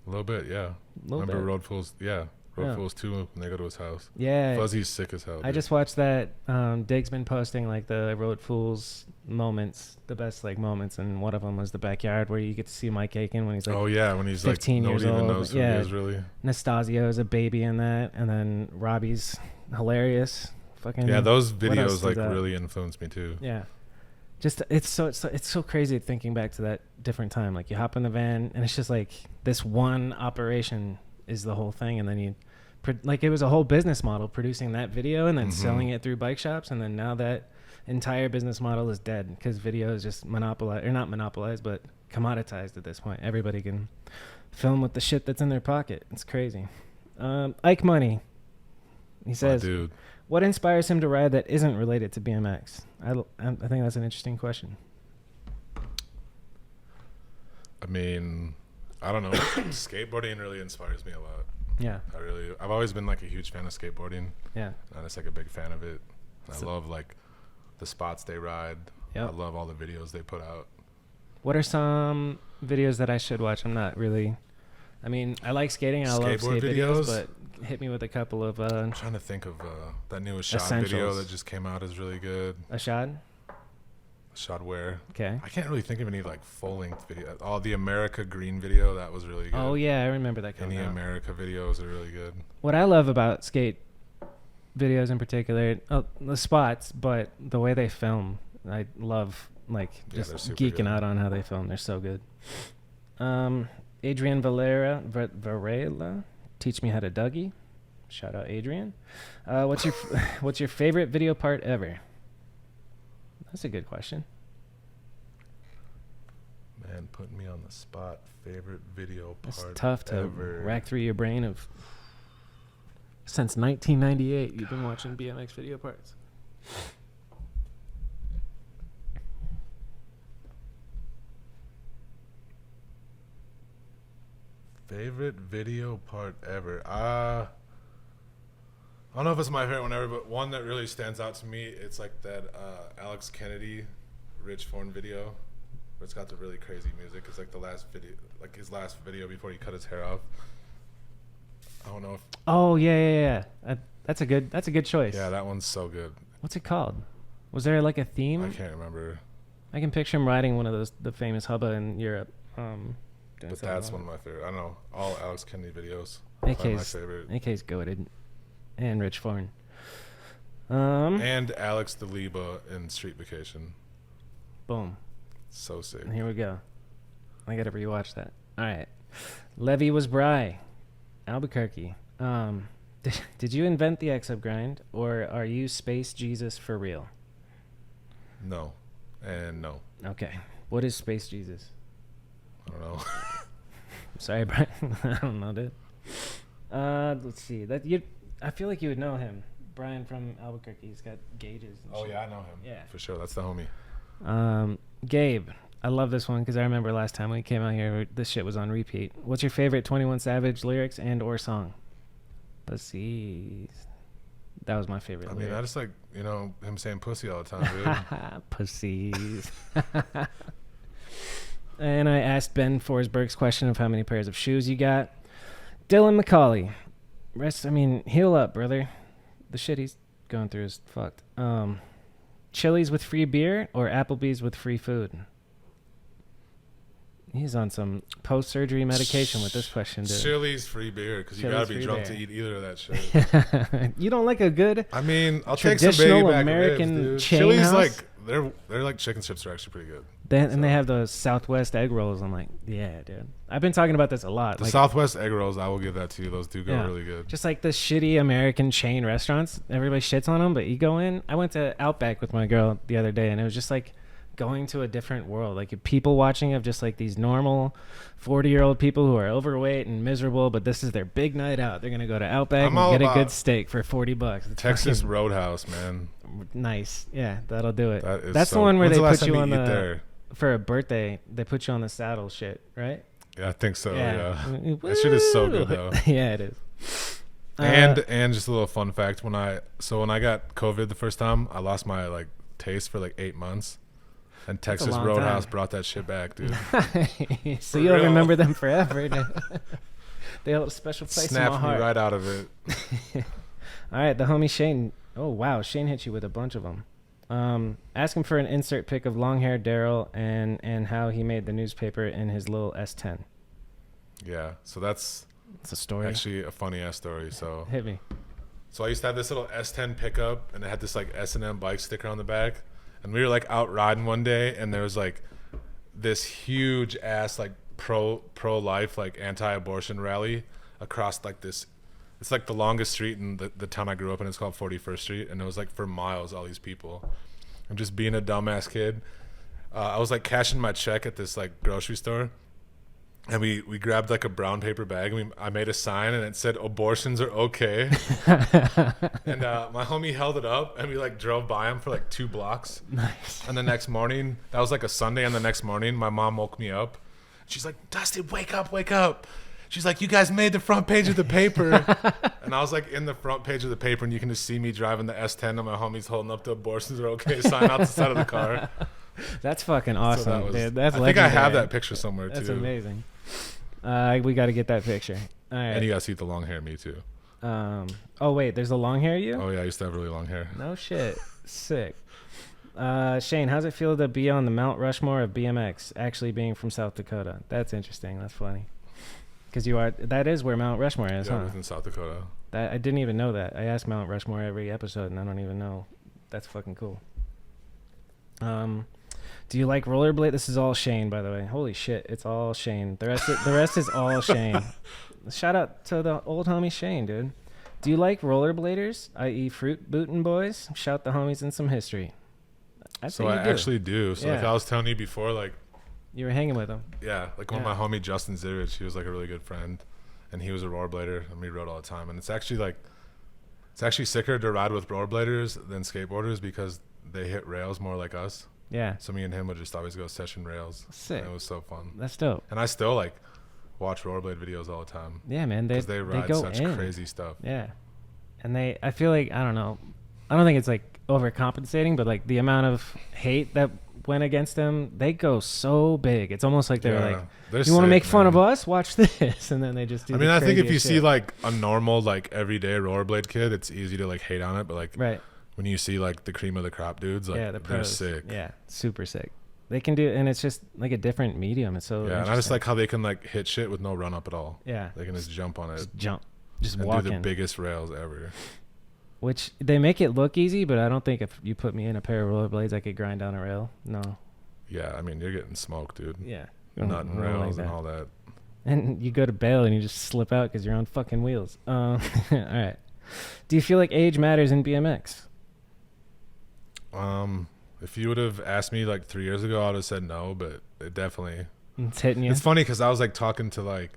A little bit, yeah. Remember Road Fools? Yeah. Road Fools 2 when they go to his house. Yeah. Fuzzy's sick as hell. Dude. I just watched that. Dig's been posting like the Road Fools moments, the best like moments, and one of them was the backyard where you get to see Mike Aiken when he's like, when he's 15 like years nobody old. even knows who he is really. Nastasio is a baby in that, and then Robbie's hilarious. Fucking those videos like really influenced me too. Yeah. Just it's so crazy thinking back to that different time. Like you hop in the van and it's just like this one operation is the whole thing, and then it was a whole business model producing that video and then selling it through bike shops, and then now that entire business model is dead because video is just monopolized, or not monopolized, but commoditized at this point. Everybody can film with the shit that's in their pocket. It's crazy. Ike Money, he says, dude, what inspires him to ride that isn't related to BMX? I think that's an interesting question. I mean, I don't know. Skateboarding really inspires me a lot. Yeah. I've always been like a huge fan of skateboarding. Yeah. I'm just like a big fan of it. I love like the spots they ride. Yep. I love all the videos they put out. What are some videos that I should watch? I'm not really. I mean, I like skating. I love skate videos, but hit me with a couple of. I'm trying to think of that new Ashad video that just came out is really good. Ashad? Ashad Ware. Okay. I can't really think of any like full length video. Oh, the America Green video, that was really good. Oh yeah, I remember that coming out. Any America videos are really good. What I love about skate videos in particular, the spots, but the way they film, I love just geeking out on how they film. They're so good. Adrian Varela, teach me how to Dougie. Shout out Adrian. What's your favorite video part ever? That's a good question. Man, putting me on the spot. Favorite video part It's tough to ever. rack through your brain of. Since 1998, you've been watching BMX video parts. Favorite video part ever. I don't know if it's my favorite one ever, but one that really stands out to me, it's like that Alex Kennedy, Rich Forn video. Where it's got the really crazy music. It's like the last video, like his last video before he cut his hair off. I don't know if. Oh yeah. That's a good choice. Yeah, that one's so good. What's it called? Was there like a theme? I can't remember. I can picture him riding one of the famous hubba in Europe. But that's one of my favorite. I don't know, all Alex Kennedy videos. AK's my favorite. AK's goated. And Rich Forn. And Alex DeLiba in Street Vacation. Boom. So sick. And here we go. I gotta rewatch that. All right. Levy was Bry. Albuquerque. Did you invent the X-Up grind, or are you Space Jesus for real? No. And no. Okay. What is Space Jesus? I don't know. Sorry, Brian. I don't know, dude. Let's see. I feel like you would know him. Brian from Albuquerque. He's got gauges. And shit. yeah, I know him. Yeah, for sure. That's the homie. Gabe, I love this one because I remember last time we came out here, this shit was on repeat. What's your favorite 21 Savage lyrics and or song? Pussies. That was my favorite. I mean, I just like, him saying pussy all the time, dude. Pussies. And I asked Ben Forsberg's question of how many pairs of shoes you got. Dylan McCauley. Heal up, brother. The shit he's going through is fucked. Chili's with free beer or Applebee's with free food? He's on some post-surgery medication with this question, dude. Chili's free beer, because you gotta be drunk to eat either of that shit. You don't like a good I'll take some baby back American ribs, dude. chain Chili's house? like they're like chicken strips are actually pretty good. And they have those Southwest egg rolls. I'm like, yeah, dude. I've been talking about this a lot. The Southwest egg rolls, I will give that to you. Those do go really good. Just like the shitty American chain restaurants, everybody shits on them, but you go in. I went to Outback with my girl the other day, and it was just like going to a different world, like people watching of just like these normal 40-year-old people who are overweight and miserable, but this is their big night out. They're gonna go to Outback and get a good steak for $40. It's Texas Roadhouse, man. Nice. Yeah, that'll do it. That's the one where they put you on there? For a birthday, they put you on the saddle shit, right? Yeah, I think so. Yeah. That shit is so good though. Yeah, it is. And just a little fun fact: when I got COVID the first time, I lost my taste for 8 months. And Texas Roadhouse brought that shit back, dude. So you'll remember them forever. They hold a special place in my heart. Snapped me right out of it. All right, the homie Shane. Oh, wow. Shane hit you with a bunch of them. Ask him for an insert pic of long-haired Daryl and how he made the newspaper in his little S10. Yeah, so that's a story. Actually a funny-ass story. So hit me. So I used to have this little S10 pickup, and it had this S&M bike sticker on the back. And we were out riding one day, and there was this huge ass pro-life anti-abortion rally across this. It's the longest street in the town I grew up in. It's called 41st Street, and it was for miles all these people. And just being a dumbass kid, I was cashing my check at this grocery store, and we grabbed a brown paper bag, and I made a sign, and it said abortions are okay. And my homie held it up, and we drove by him for 2 blocks. Nice. And the next morning, that was a Sunday, and the next morning my mom woke me up. She's like, Dustin, wake up. She's like, you guys made the front page of the paper. And I was in the front page of the paper, and you can just see me driving the S10, and my homie's holding up the abortions are okay sign out the side of the car. That's fucking awesome, dude. That's legendary. I think I have that picture somewhere too. That's amazing. We got to get that picture. All right. And you guys see the long hair, me too. Oh wait, there's a long hair you? Oh yeah, I used to have really long hair. No shit. Sick. Shane, how's it feel to be on the Mount Rushmore of BMX, actually being from South Dakota? That's interesting. That's funny. Because that is where Mount Rushmore is, yeah, huh? within South Dakota. I didn't even know that. I ask Mount Rushmore every episode, and I don't even know. That's fucking cool. Do you like rollerblade? This is all Shane, by the way. Holy shit, it's all Shane. The rest is all Shane. Shout out to the old homie Shane, dude. Do you like rollerbladers, i.e. fruit bootin' boys? Shout the homies in some history. I actually do. So I was telling you before, you were hanging with him. Yeah, one of my homie Justin Zivich, he was a really good friend, and he was a rollerblader, and we rode all the time. And it's actually sicker to ride with rollerbladers than skateboarders because they hit rails more like us. Yeah. So me and him would just always go session rails. Sick. And it was so fun. That's dope. And I still watch rollerblade videos all the time. Yeah, man. Because they ride such crazy stuff. Yeah. And I feel I don't know. I don't think it's overcompensating, but the amount of hate that went against them, they go so big. It's almost like they're you want to make fun of us? Watch this. And then they just do I think if you see a normal everyday rollerblade kid, it's easy to hate on it, but right. When you see the cream of the crop dudes, the pros, they're sick. Yeah, super sick. They can do it, and it's just a different medium. It's so and I just like how they can hit shit with no run up at all. Yeah, they can just jump on it, just and walk do the biggest rails ever. Which they make it look easy, but I don't think if you put me in a pair of rollerblades, I could grind down a rail. No. Yeah, you're getting smoked, dude. Yeah, nut and rails and all that. And you go to bail and you just slip out because you're on fucking wheels. All right. Do you feel like age matters in BMX? If you would have asked me 3 years ago, I would have said no, but it definitely. It's hitting you. It's funny because I was talking to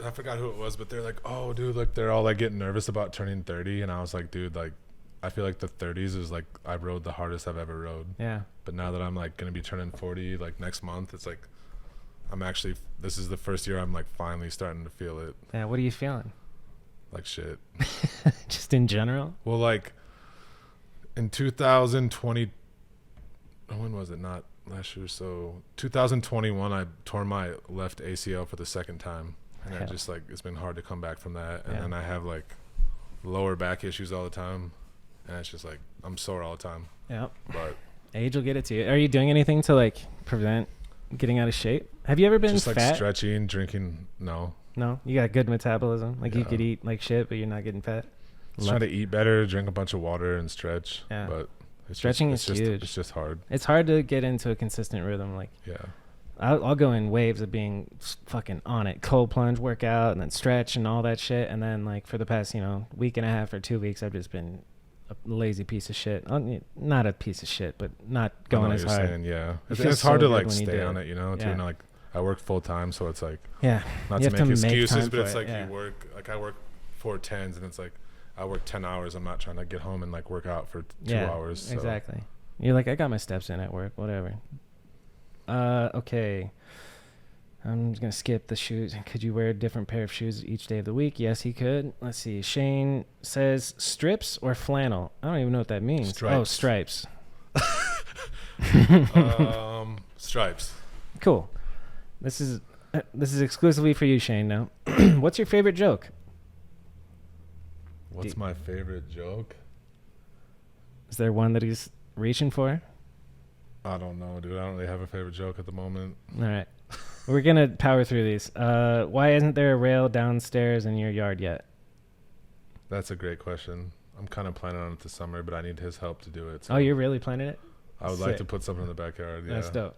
I forgot who it was, but they're like, oh, dude, like they're all like getting nervous about turning 30, and I was like, dude, like I feel like the 30s is like I rode the hardest I've ever rode. Yeah. But now that I'm like gonna be turning 40 like next month, it's like this is the first year I'm like finally starting to feel it. Yeah. What are you feeling? Like shit. Just in general. Well, like in 2020, when was it? Not last year. So 2021, I tore my left ACL for the second time. And I just like, it's been hard to come back from that. And then I have like lower back issues all the time. And it's just like, I'm sore all the time. Yeah. But age will get it to you. Are you doing anything to like prevent getting out of shape? Have you ever been just fat? Like stretching, drinking? No. You got good metabolism. Like you could eat like shit, but you're not getting fat. Trying to eat better, drink a bunch of water and stretch. Yeah. But stretching is huge. It's just hard. It's hard to get into a consistent rhythm. Like, I'll go in waves of being fucking on it, cold plunge workout, and then stretch and all that shit. And then like for the past, week and a half or 2 weeks, I've just been a lazy piece of shit. Not a piece of shit, but not going as hard. Saying, yeah. It's hard to like stay on it, too. Like I work full time, so it's like not to make excuses, but it's like you work. Like I work 4 10s, and it's like I work 10 hours. I'm not trying to get home and like work out for 2 hours. So. Exactly. You're like, I got my steps in at work, whatever. Okay. I'm just going to skip the shoes. Could you wear a different pair of shoes each day of the week? Yes, he could. Let's see. Shane says strips or flannel. I don't even know what that means. Stripes. Oh, stripes. Stripes. Cool. This is exclusively for you, Shane, now. What's your favorite joke? What's my favorite joke? Is there one that he's reaching for? I don't know, dude. I don't really have a favorite joke at the moment. All right. We're going to power through these. Why isn't there a rail downstairs in your yard yet? That's a great question. I'm kind of planning on it this summer, but I need his help to do it. So oh, you're really planning it? I would like to put something in the backyard. Yeah. That's dope.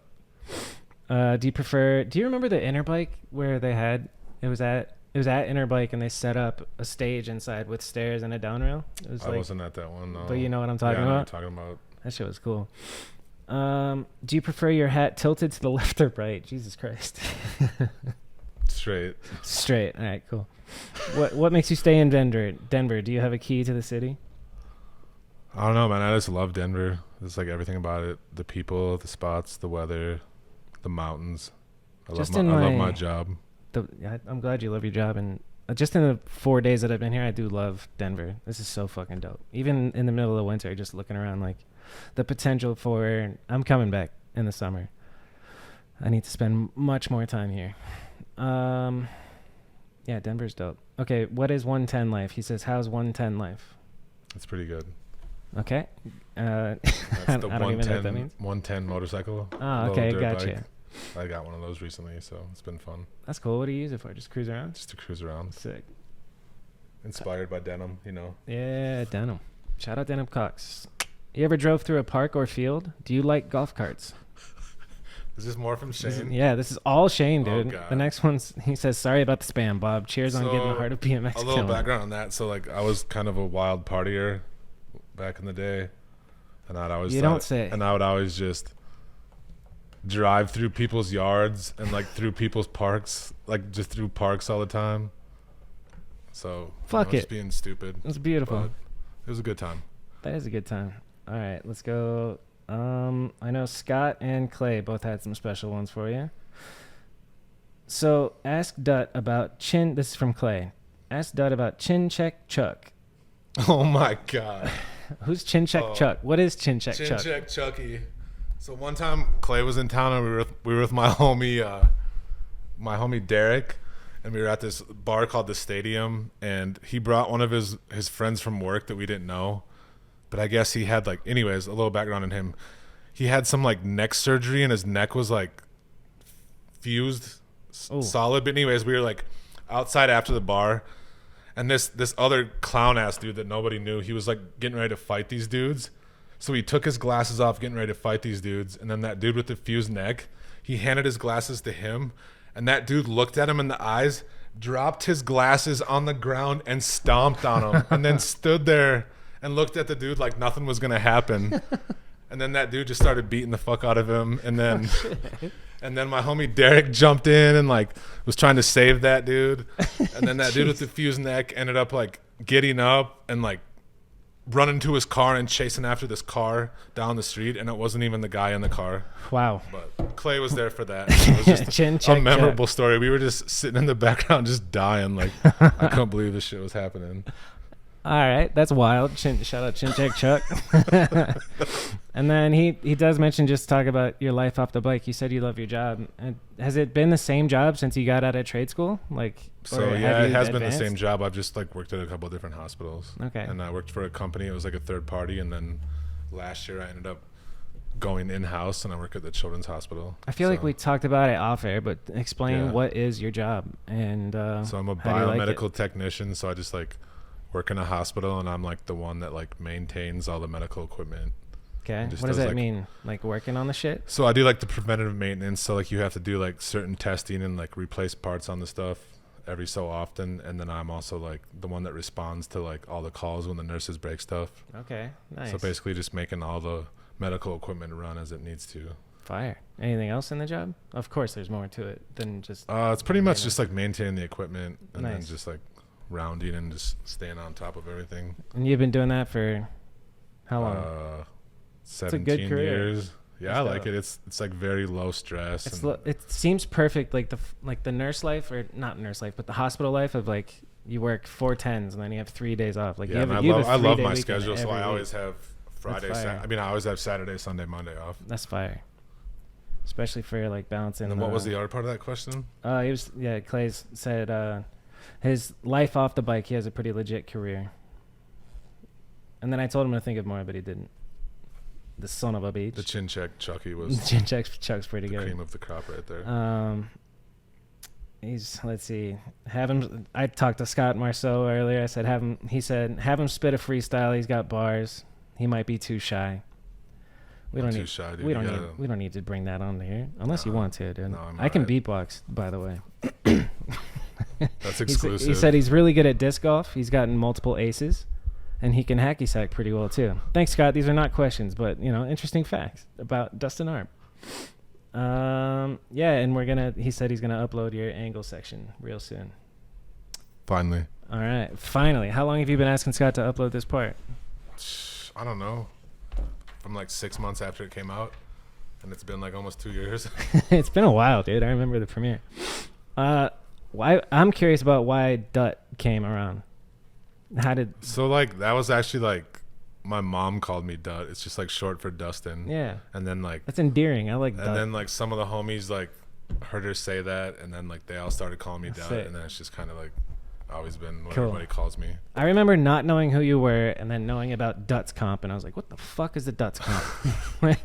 Do you remember the Interbike where they had, it was at Interbike and they set up a stage inside with stairs and a down rail? I wasn't at that one, no. But you know what I'm talking about? I know what you're talking about. That shit was cool. Do you prefer your hat tilted to the left or right? Jesus Christ. Straight. All right, cool. What makes you stay in Denver? Do you have a key to the city? I don't know, man. I just love Denver. It's like everything about it. The people, the spots, the weather, the mountains. I love my job. I'm glad you love your job. And just in the 4 days that I've been here, I do love Denver. This is so fucking dope. Even in the middle of the winter, just looking around, like the potential for, I'm coming back in the summer. I need to spend much more time here. Yeah, Denver's dope. Okay, what is 110 life? He says, how's 110 life? It's pretty good. Okay. That's I the don't even know what that means. 110 motorcycle. Oh, okay, gotcha. I got one of those recently, so it's been fun. That's cool. What do you use it for? Just cruise around? Just to cruise around. Sick. Inspired by denim, Yeah, denim. Shout out Denim Cox. You ever drove through a park or field? Do you like golf carts? Is this more from Shane? This is all Shane, dude. God. The next one's, he says, sorry about the spam, Bob. Cheers on getting the heart of BMX. A little background on that. So, like, I was kind of a wild partier back in the day. And I would always just drive through people's yards and, like, through people's parks. Like, just through parks all the time. So, fuck it. Just being stupid. It's beautiful. But it was a good time. That is a good time. All right, let's go. I know Scott and Clay both had some special ones for you. So ask Dut about Chin. This is from Clay. Ask Dut about Chin Check Chuck. Oh my God. Who's Chin Check Chuck? What is Chin Check Chuck? Chin Check Chucky. So one time Clay was in town and we were with my homie Derek, and we were at this bar called the Stadium, and he brought one of his friends from work that we didn't know. But I guess he had, like, anyways, a little background on him. He had some, like, neck surgery, and his neck was, like, fused solid. But anyways, we were, like, outside after the bar, and this other clown-ass dude that nobody knew, he was, like, getting ready to fight these dudes. So he took his glasses off, getting ready to fight these dudes, and then that dude with the fused neck, he handed his glasses to him, and that dude looked at him in the eyes, dropped his glasses on the ground, and stomped on him, and then stood there and looked at the dude like nothing was going to happen. And then that dude just started beating the fuck out of him. And then And then my homie Derek jumped in and like was trying to save that dude. And then that dude with the fused neck ended up like getting up and like running to his car and chasing after this car down the street. And it wasn't even the guy in the car. Wow. But Clay was there for that. It was just a memorable story. We were just sitting in the background just dying. Like, I couldn't believe this shit was happening. All right, that's wild. Shout out Chin Check Chuck. And then he does mention, just talk about your life off the bike. You said you love your job. And has it been the same job since you got out of trade school? So yeah, it has been the same job. I've just like worked at a couple of different hospitals. Okay. And I worked for a company. It was like a third party. And then last year I ended up going in-house and I work at the Children's Hospital. I feel like we talked about it off air, but explain what is your job? And so I'm a biomedical technician. So I just like work in a hospital and I'm like the one that like maintains all the medical equipment. Okay. What does that mean? Like working on the shit? So I do like the preventative maintenance. So like you have to do like certain testing and like replace parts on the stuff every so often. And then I'm also like the one that responds to like all the calls when the nurses break stuff. Okay. Nice. So basically just making all the medical equipment run as it needs to. Fire. Anything else in the job? Of course there's more to it than just it's pretty much just like maintaining the equipment and Nice. then just like rounding and just staying on top of everything. And you've been doing that for how long? 17 good career. years. Yeah, I like it. It's like very low stress. It seems perfect, like the nurse life, or not nurse life, but the hospital life of like you work 4 10s and then you have 3 days off. Like yeah, I love my schedule, so I always have Friday. I always have Saturday, Sunday, Monday off. That's fire, especially for like balancing. And what was the other part of that question? Clay's said his life off the bike. He has a pretty legit career. And then I told him to think of more, but he didn't. The son of a bitch. The Chin Check Chucky was Chin Check Chuck's pretty good. Cream of the crop right there. Let's see. I talked to Scott Marceau earlier. I said he said have him spit a freestyle. He's got bars. He might be too shy. We don't need to bring that on here unless you want to, dude. No, I can beatbox, by the way. That's exclusive. He said he's really good at disc golf. He's gotten multiple aces. And he can hacky sack pretty well too. Thanks, Scott. These are not questions, but interesting facts about Dustin Arp. And he said he's gonna upload your angle section real soon. Finally. All right, finally. How long have you been asking Scott to upload this part? I don't know. From like 6 months after it came out, and it's been like almost 2 years. It's been a while, dude. I remember the premiere. I'm curious about why Dut came around. So like that was actually like my mom called me Dut. It's just like short for Dustin. Yeah. And then like that's endearing. I like Dut. And then like some of the homies like heard her say that, and then like they all started calling me Dut, and then it's just kind of like always been what everybody calls me. I remember not knowing who you were, and then knowing about Dut's comp, and I was like, "What the fuck is the Dut's comp?"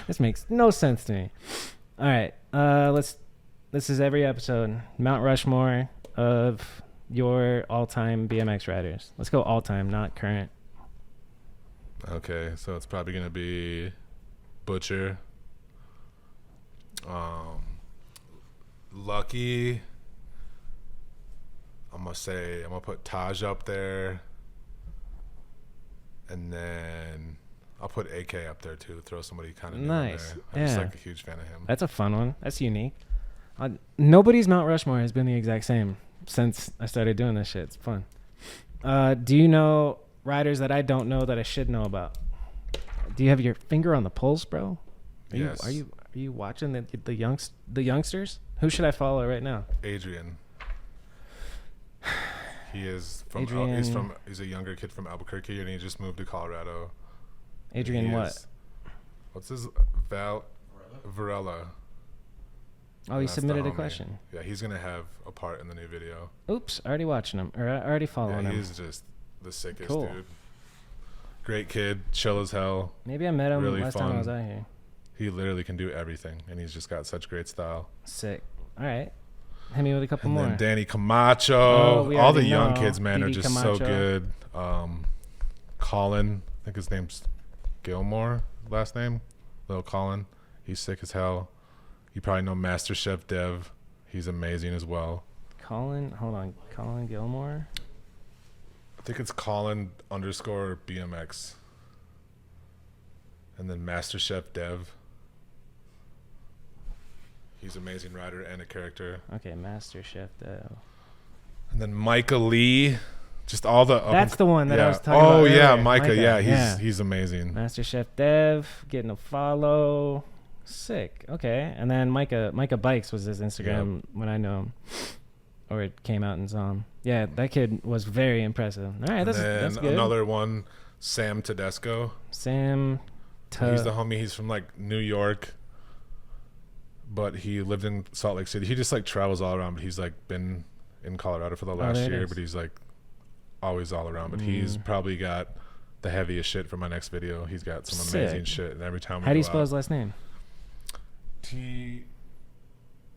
This makes no sense to me. All right, This is every episode. Mount Rushmore of your all-time BMX riders. Let's go all-time, not current. Okay, so it's probably gonna be Butcher, Lucky. I'm gonna put Taj up there, and then I'll put AK up there too. Throw somebody kind of nice. I'm just like a huge fan of him. That's a fun one. That's unique. Nobody's Mount Rushmore has been the exact same since I started doing this shit. It's fun. Do you know riders that I don't know that I should know about? Do you have your finger on the pulse, bro? Yes. Are you watching the youngsters? Who should I follow right now? Adrian. He is from. He's a younger kid from Albuquerque, and he just moved to Colorado. Adrian, what? What's his Varela? Oh, he submitted a question. Yeah, he's gonna have a part in the new video. Oops, already watching him, or already following him. He's just the sickest dude. Great kid, chill as hell. Maybe I met him really last fun. time I was out here. He literally can do everything, and he's just got such great style. Sick. All right. Hit me with a couple more. And then Danny Camacho. All the young kids, man, are just Camacho. So good. Colin, I think his name's Gilmore, last name. Little Colin. He's sick as hell. You probably know Master Chef Dev. He's amazing as well. Colin Gilmore? I think it's Colin_BMX. And then Master Chef Dev. He's an amazing rider and a character. Okay, Master Chef Dev. And then Micah Lee. Just all the... That's the one that I was talking about. Oh, yeah, earlier. Micah. Yeah, he's amazing. Master Chef Dev, getting a follow. Sick. Okay. And then Micah Bikes was his Instagram when I know him. Or it came out and saw him. Yeah, that kid was very impressive. All right, that's good. Another one, Sam Tedesco. He's the homie. He's from like New York, but he lived in Salt Lake City. He just like travels all around, but he's like been in Colorado for the last year, but he's like always all around. But he's probably got the heaviest shit for my next video. He's got some amazing shit, and every time How do you spell his last name?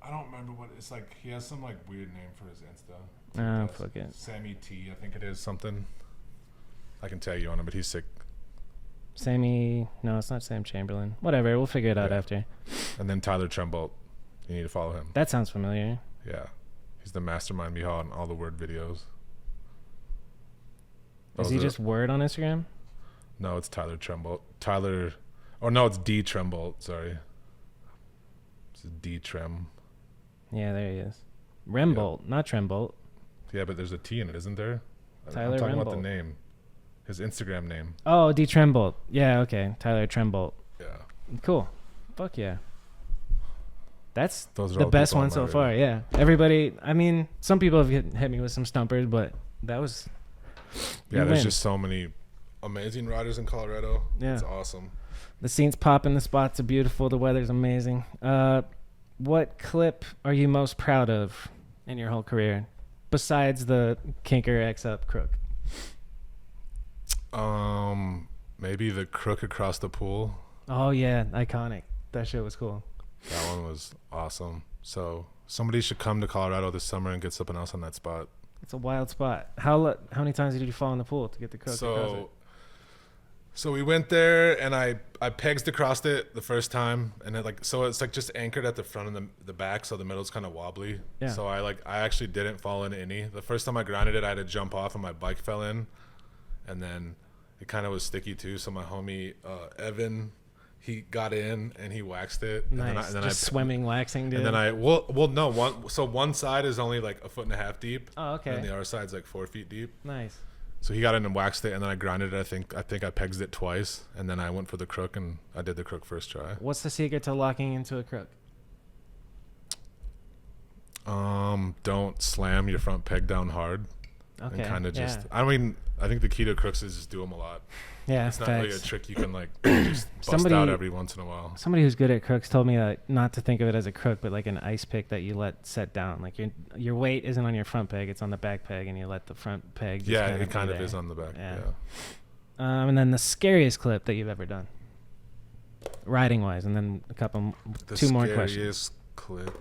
I don't remember what it's like. He has some like weird name for his Insta. Oh, fuck it. Sammy T, I think it is something. I can tag you on him, but he's sick. Sammy, no, it's not Sam Chamberlain. Whatever, we'll figure it out after. And then Tyler Trumbolt. You need to follow him. That sounds familiar. Yeah. He's the mastermind behind all the word videos. Is he just word on Instagram? No, it's Tyler Trumbolt. It's D Trumbolt, sorry. This is D Trem. Yeah, there he is. Rembolt, not Trembolt. Yeah, but there's a T in it, isn't there? Tyler I'm talking Rembolt. about the name. His Instagram name. Oh, D Trembolt. Yeah, okay. Tyler Trembolt. Yeah. Cool. Fuck yeah. That's Those are the all best people one on so my far. Yeah. Everybody, I mean, some people have hit me with some stumpers, but that was... Yeah, there's just so many amazing riders in Colorado. Yeah. It's awesome. The scene's popping. The spots are beautiful. The weather's amazing. What clip are you most proud of in your whole career, besides the Kinker X Up crook? Maybe the crook across the pool. Oh yeah, iconic. That shit was cool. That one was awesome. So somebody should come to Colorado this summer and get something else on that spot. It's a wild spot. How many times did you fall in the pool to get the crook across it? So we went there, and I pegs across it the first time, and it's like just anchored at the front and the back, so the middle's kind of wobbly. Yeah. So I actually didn't fall into any. The first time I grinded it, I had to jump off, and my bike fell in, and then it kind of was sticky too. So my homie Evan, he got in and he waxed it. Nice. And then just swimming, waxing, dude. And then one side is only like 1.5 feet deep. Oh, okay. And the other side's like 4 feet deep. Nice. So he got in and waxed it, and then I grinded it. I think I pegged it twice, and then I went for the crook, and I did the crook first try. What's the secret to locking into a crook? Don't slam your front peg down hard. Okay. And kind of just. I mean, I think the key to crooks is just do them a lot. Yeah, it's not really a trick you can like just bust out every once in a while. Somebody who's good at crooks told me not to think of it as a crook, but like an ice pick that you let set down. Like your weight isn't on your front peg; it's on the back peg, and you let the front peg. Just it kind of is on the back. Yeah. And then the scariest clip that you've ever done, riding wise, and then two more questions. The scariest clip,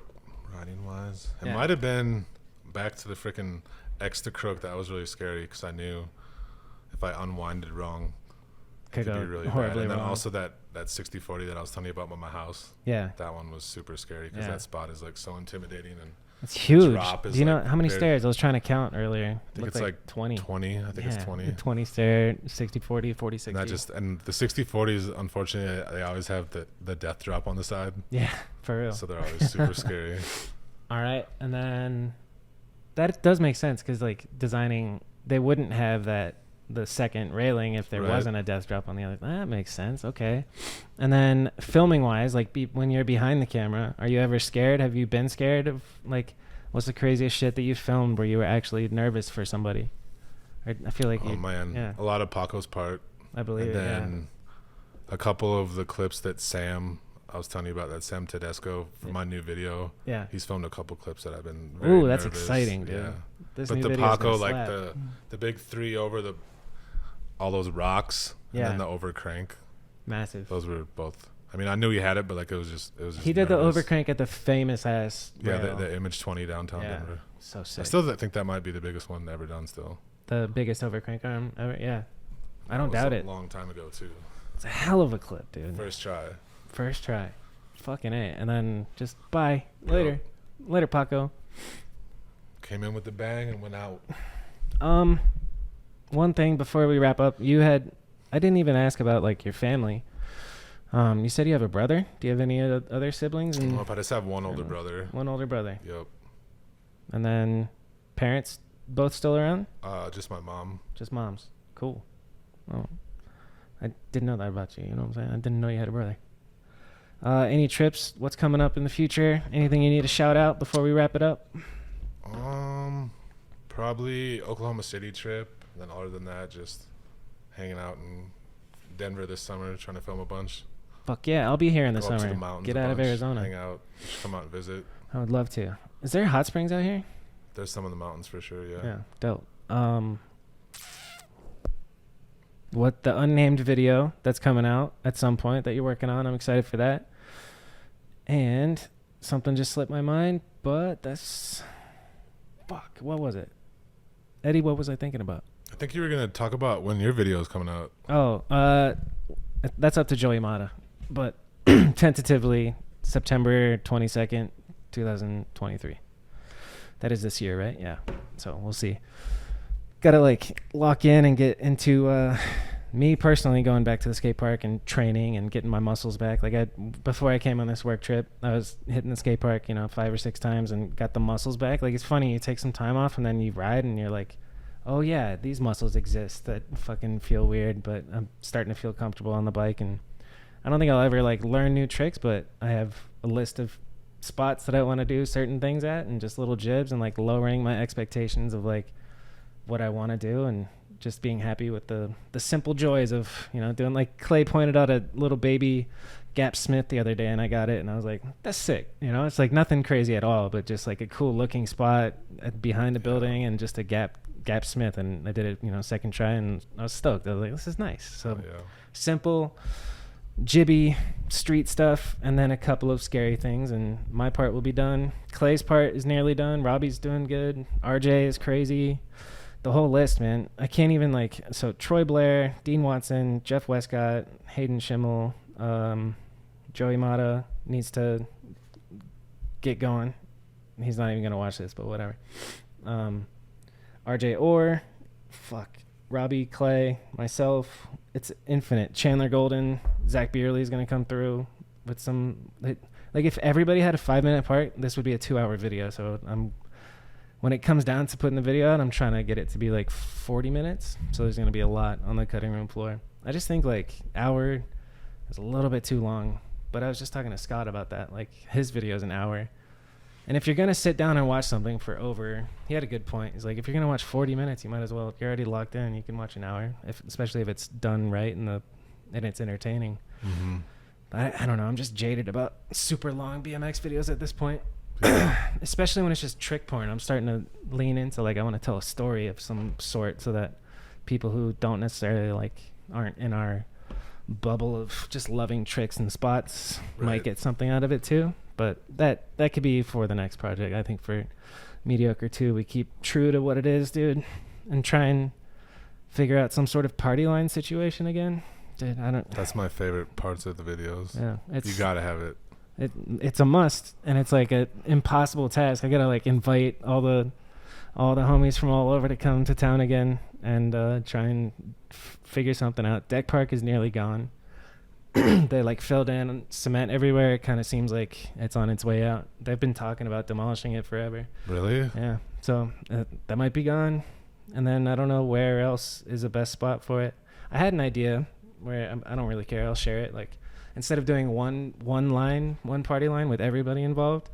riding wise, it might have been back to the freaking X to crook. That was really scary because I knew if I unwinded wrong, it could be really bad. And then also that 60/40 that I was telling you about by my house. Yeah. That one was super scary because that spot is like so intimidating, and it's huge. Do you know how many stairs? I was trying to count earlier. I think it's like 20. 20. I think it's 20. 20 stair, 60/40, 40/60. And the 60/40s, unfortunately, they always have the death drop on the side. Yeah, for real. So they're always super scary. All right, and then that does make sense because like designing, they wouldn't have the second railing if there wasn't a death drop on the other. That makes sense. Okay. And then filming wise, like when you're behind the camera, are you ever scared? Have you been scared of like, what's the craziest shit that you filmed where you were actually nervous for somebody? I feel like a lot of Paco's part. I believe and then a couple of the clips that I was telling you about, that Sam Tedesco for my new video. Yeah. He's filmed a couple clips that I've been very that's nervous. exciting, dude. Yeah. But the Paco, like the big three over all those rocks, and then the over crank. Massive. Those were both. I mean, I knew he had it, but like it was just. He did the over crank at the famous ass. Yeah, the Image 20 downtown Denver. So sick. I still think that might be the biggest one ever done. Still. The biggest over crank arm ever. Yeah. I don't doubt it. A long time ago too. It's a hell of a clip, dude. First try. Fucking A. And then just bye. Later. Later, Paco. Came in with the bang and went out. One thing before we wrap up, I didn't even ask about like your family. You said you have a brother. Do you have any other siblings? Nope, I just have one older brother. One older brother. Yep. And then parents both still around? Just my mom. Just moms. Cool. Oh, I didn't know that about you. You know what I'm saying? I didn't know you had a brother. Any trips? What's coming up in the future? Anything you need to shout out before we wrap it up? Probably Oklahoma City trip. Then other than that, just hanging out in Denver this summer, trying to film a bunch. Fuck yeah, I'll be here in the Go up to summer. the mountains Get a out of bunch, Arizona. hang out, just come out and visit. I would love to. Is there hot springs out here? There's some in the mountains for sure. Yeah. Yeah, dope. What the unnamed video that's coming out at some point that you're working on? I'm excited for that. And something just slipped my mind, but that's fuck. What was it, Eddie? What was I thinking about? I think you were gonna talk about when your video is coming out. Oh, that's up to Joey Mata, but tentatively September 22nd, 2023. That is this year, right? Yeah. So we'll see. Gotta like lock in and get into me personally going back to the skate park and training and getting my muscles back. Like before I came on this work trip, I was hitting the skate park, 5 or 6 times and got the muscles back. Like it's funny, you take some time off and then you ride and you're like, oh yeah, these muscles exist that fucking feel weird, but I'm starting to feel comfortable on the bike. And I don't think I'll ever like learn new tricks, but I have a list of spots that I want to do certain things at and just little jibs and like lowering my expectations of like what I want to do and just being happy with the simple joys of, doing. Like Clay pointed out a little baby Gap Smith the other day and I got it and I was like, that's sick. It's like nothing crazy at all, but just like a cool looking spot behind the building and just a Gap Smith, and I did it, second try, and I was stoked. I was like, this is nice. So simple, jibby street stuff, and then a couple of scary things, and my part will be done. Clay's part is nearly done. Robbie's doing good. RJ is crazy. The whole list, man. I can't even so Troy Blair, Dean Watson, Jeff Westcott, Hayden Schimmel, Joey Mata needs to get going. He's not even going to watch this, but whatever. RJ Orr, Robbie, Clay, myself. It's infinite. Chandler Golden, Zach Beerley is going to come through with some. Like if everybody had a 5-minute part, this would be a 2-hour video. So when it comes down to putting the video out, I'm trying to get it to be like 40 minutes. So there's going to be a lot on the cutting room floor. I just think like hour is a little bit too long. But I was just talking to Scott about that. Like his video is an hour. And if you're going to sit down and watch something he had a good point. He's like, if you're going to watch 40 minutes, you might as well, you're already locked in. You can watch an hour, especially if it's done right and it's entertaining. Mm-hmm. But I don't know. I'm just jaded about super long BMX videos at this point, especially when it's just trick porn. I'm starting to lean into I want to tell a story of some sort so that people who don't necessarily aren't in our bubble of just loving tricks and spots might get something out of it too. But that could be for the next project. I think for Mediocre 2, we keep true to what it is, dude, and try and figure out some sort of party line situation again. Dude, That's my favorite parts of the videos. Yeah, you gotta have it. It's a must, and it's like an impossible task. I gotta invite all the homies from all over to come to town again and try and figure something out. Deck Park is nearly gone. They filled in cement everywhere. It kind of seems like it's on its way out. They've been talking about demolishing it forever. Really? Yeah. So that might be gone. And then I don't know where else is the best spot for it. I had an idea where I don't really care. I'll share it. Instead of doing one party line with everybody involved,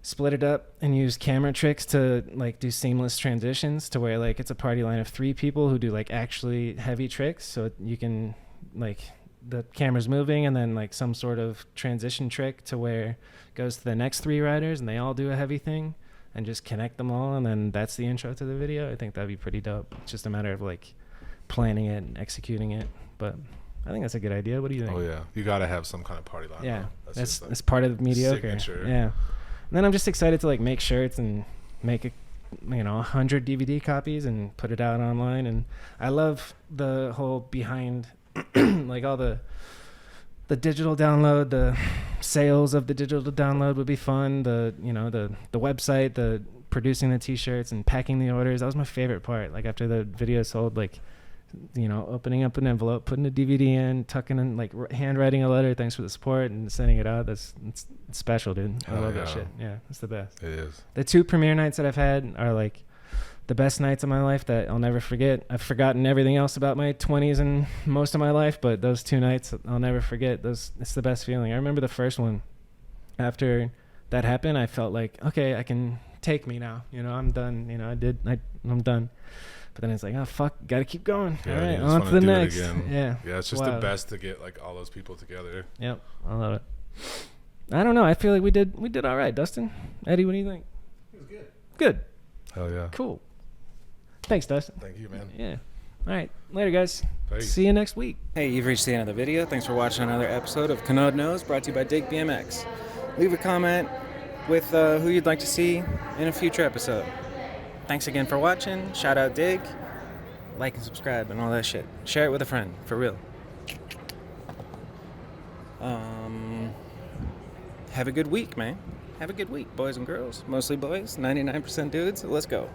split it up and use camera tricks to do seamless transitions to where it's a party line of 3 people who do actually heavy tricks. So you can the camera's moving and then some sort of transition trick to where it goes to the next 3 riders and they all do a heavy thing and just connect them all, and then that's the intro to the video. I think that'd be pretty dope. It's just a matter of planning it and executing it, but I think that's a good idea. What do you think? Oh yeah, you gotta have some kind of party line. Yeah, that's part of Mediocre. Signature. Yeah, and then I'm just excited to make shirts and make 100 DVD copies and put it out online. And I love the whole behind all the digital download, the sales of the digital download would be fun. The website, the producing the t-shirts and packing the orders. That was my favorite part. After the video sold, opening up an envelope, putting a DVD in, tucking in, like handwriting a letter, thanks for the support, and sending it out. It's special, dude. I love that shit. Yeah, it's the best. It is. The 2 premiere nights that I've had are like the best nights of my life that I'll never forget. I've forgotten everything else about my 20s and most of my life, but those 2 nights I'll never forget. It's the best feeling. I remember the first one. After that happened, I felt like, okay, I can take me now. I'm done. I'm done. But then it's like, oh fuck, gotta keep going. Yeah, all right, on to the next. Yeah, it's just the best to get like all those people together. Yep, I love it. I don't know. I feel like we did all right, Dustin. Eddie, what do you think? It was good. Good. Hell yeah. Cool. Thanks, Dustin. Thank you, man. Yeah. All right. Later, guys. Bye. See you next week. Hey, you've reached the end of the video. Thanks for watching another episode of Kanode Knows, brought to you by Dig BMX. Leave a comment with who you'd like to see in a future episode. Thanks again for watching. Shout out Dig. Like and subscribe and all that shit. Share it with a friend, for real. Have a good week, man. Have a good week, boys and girls. Mostly boys, 99% dudes. Let's go.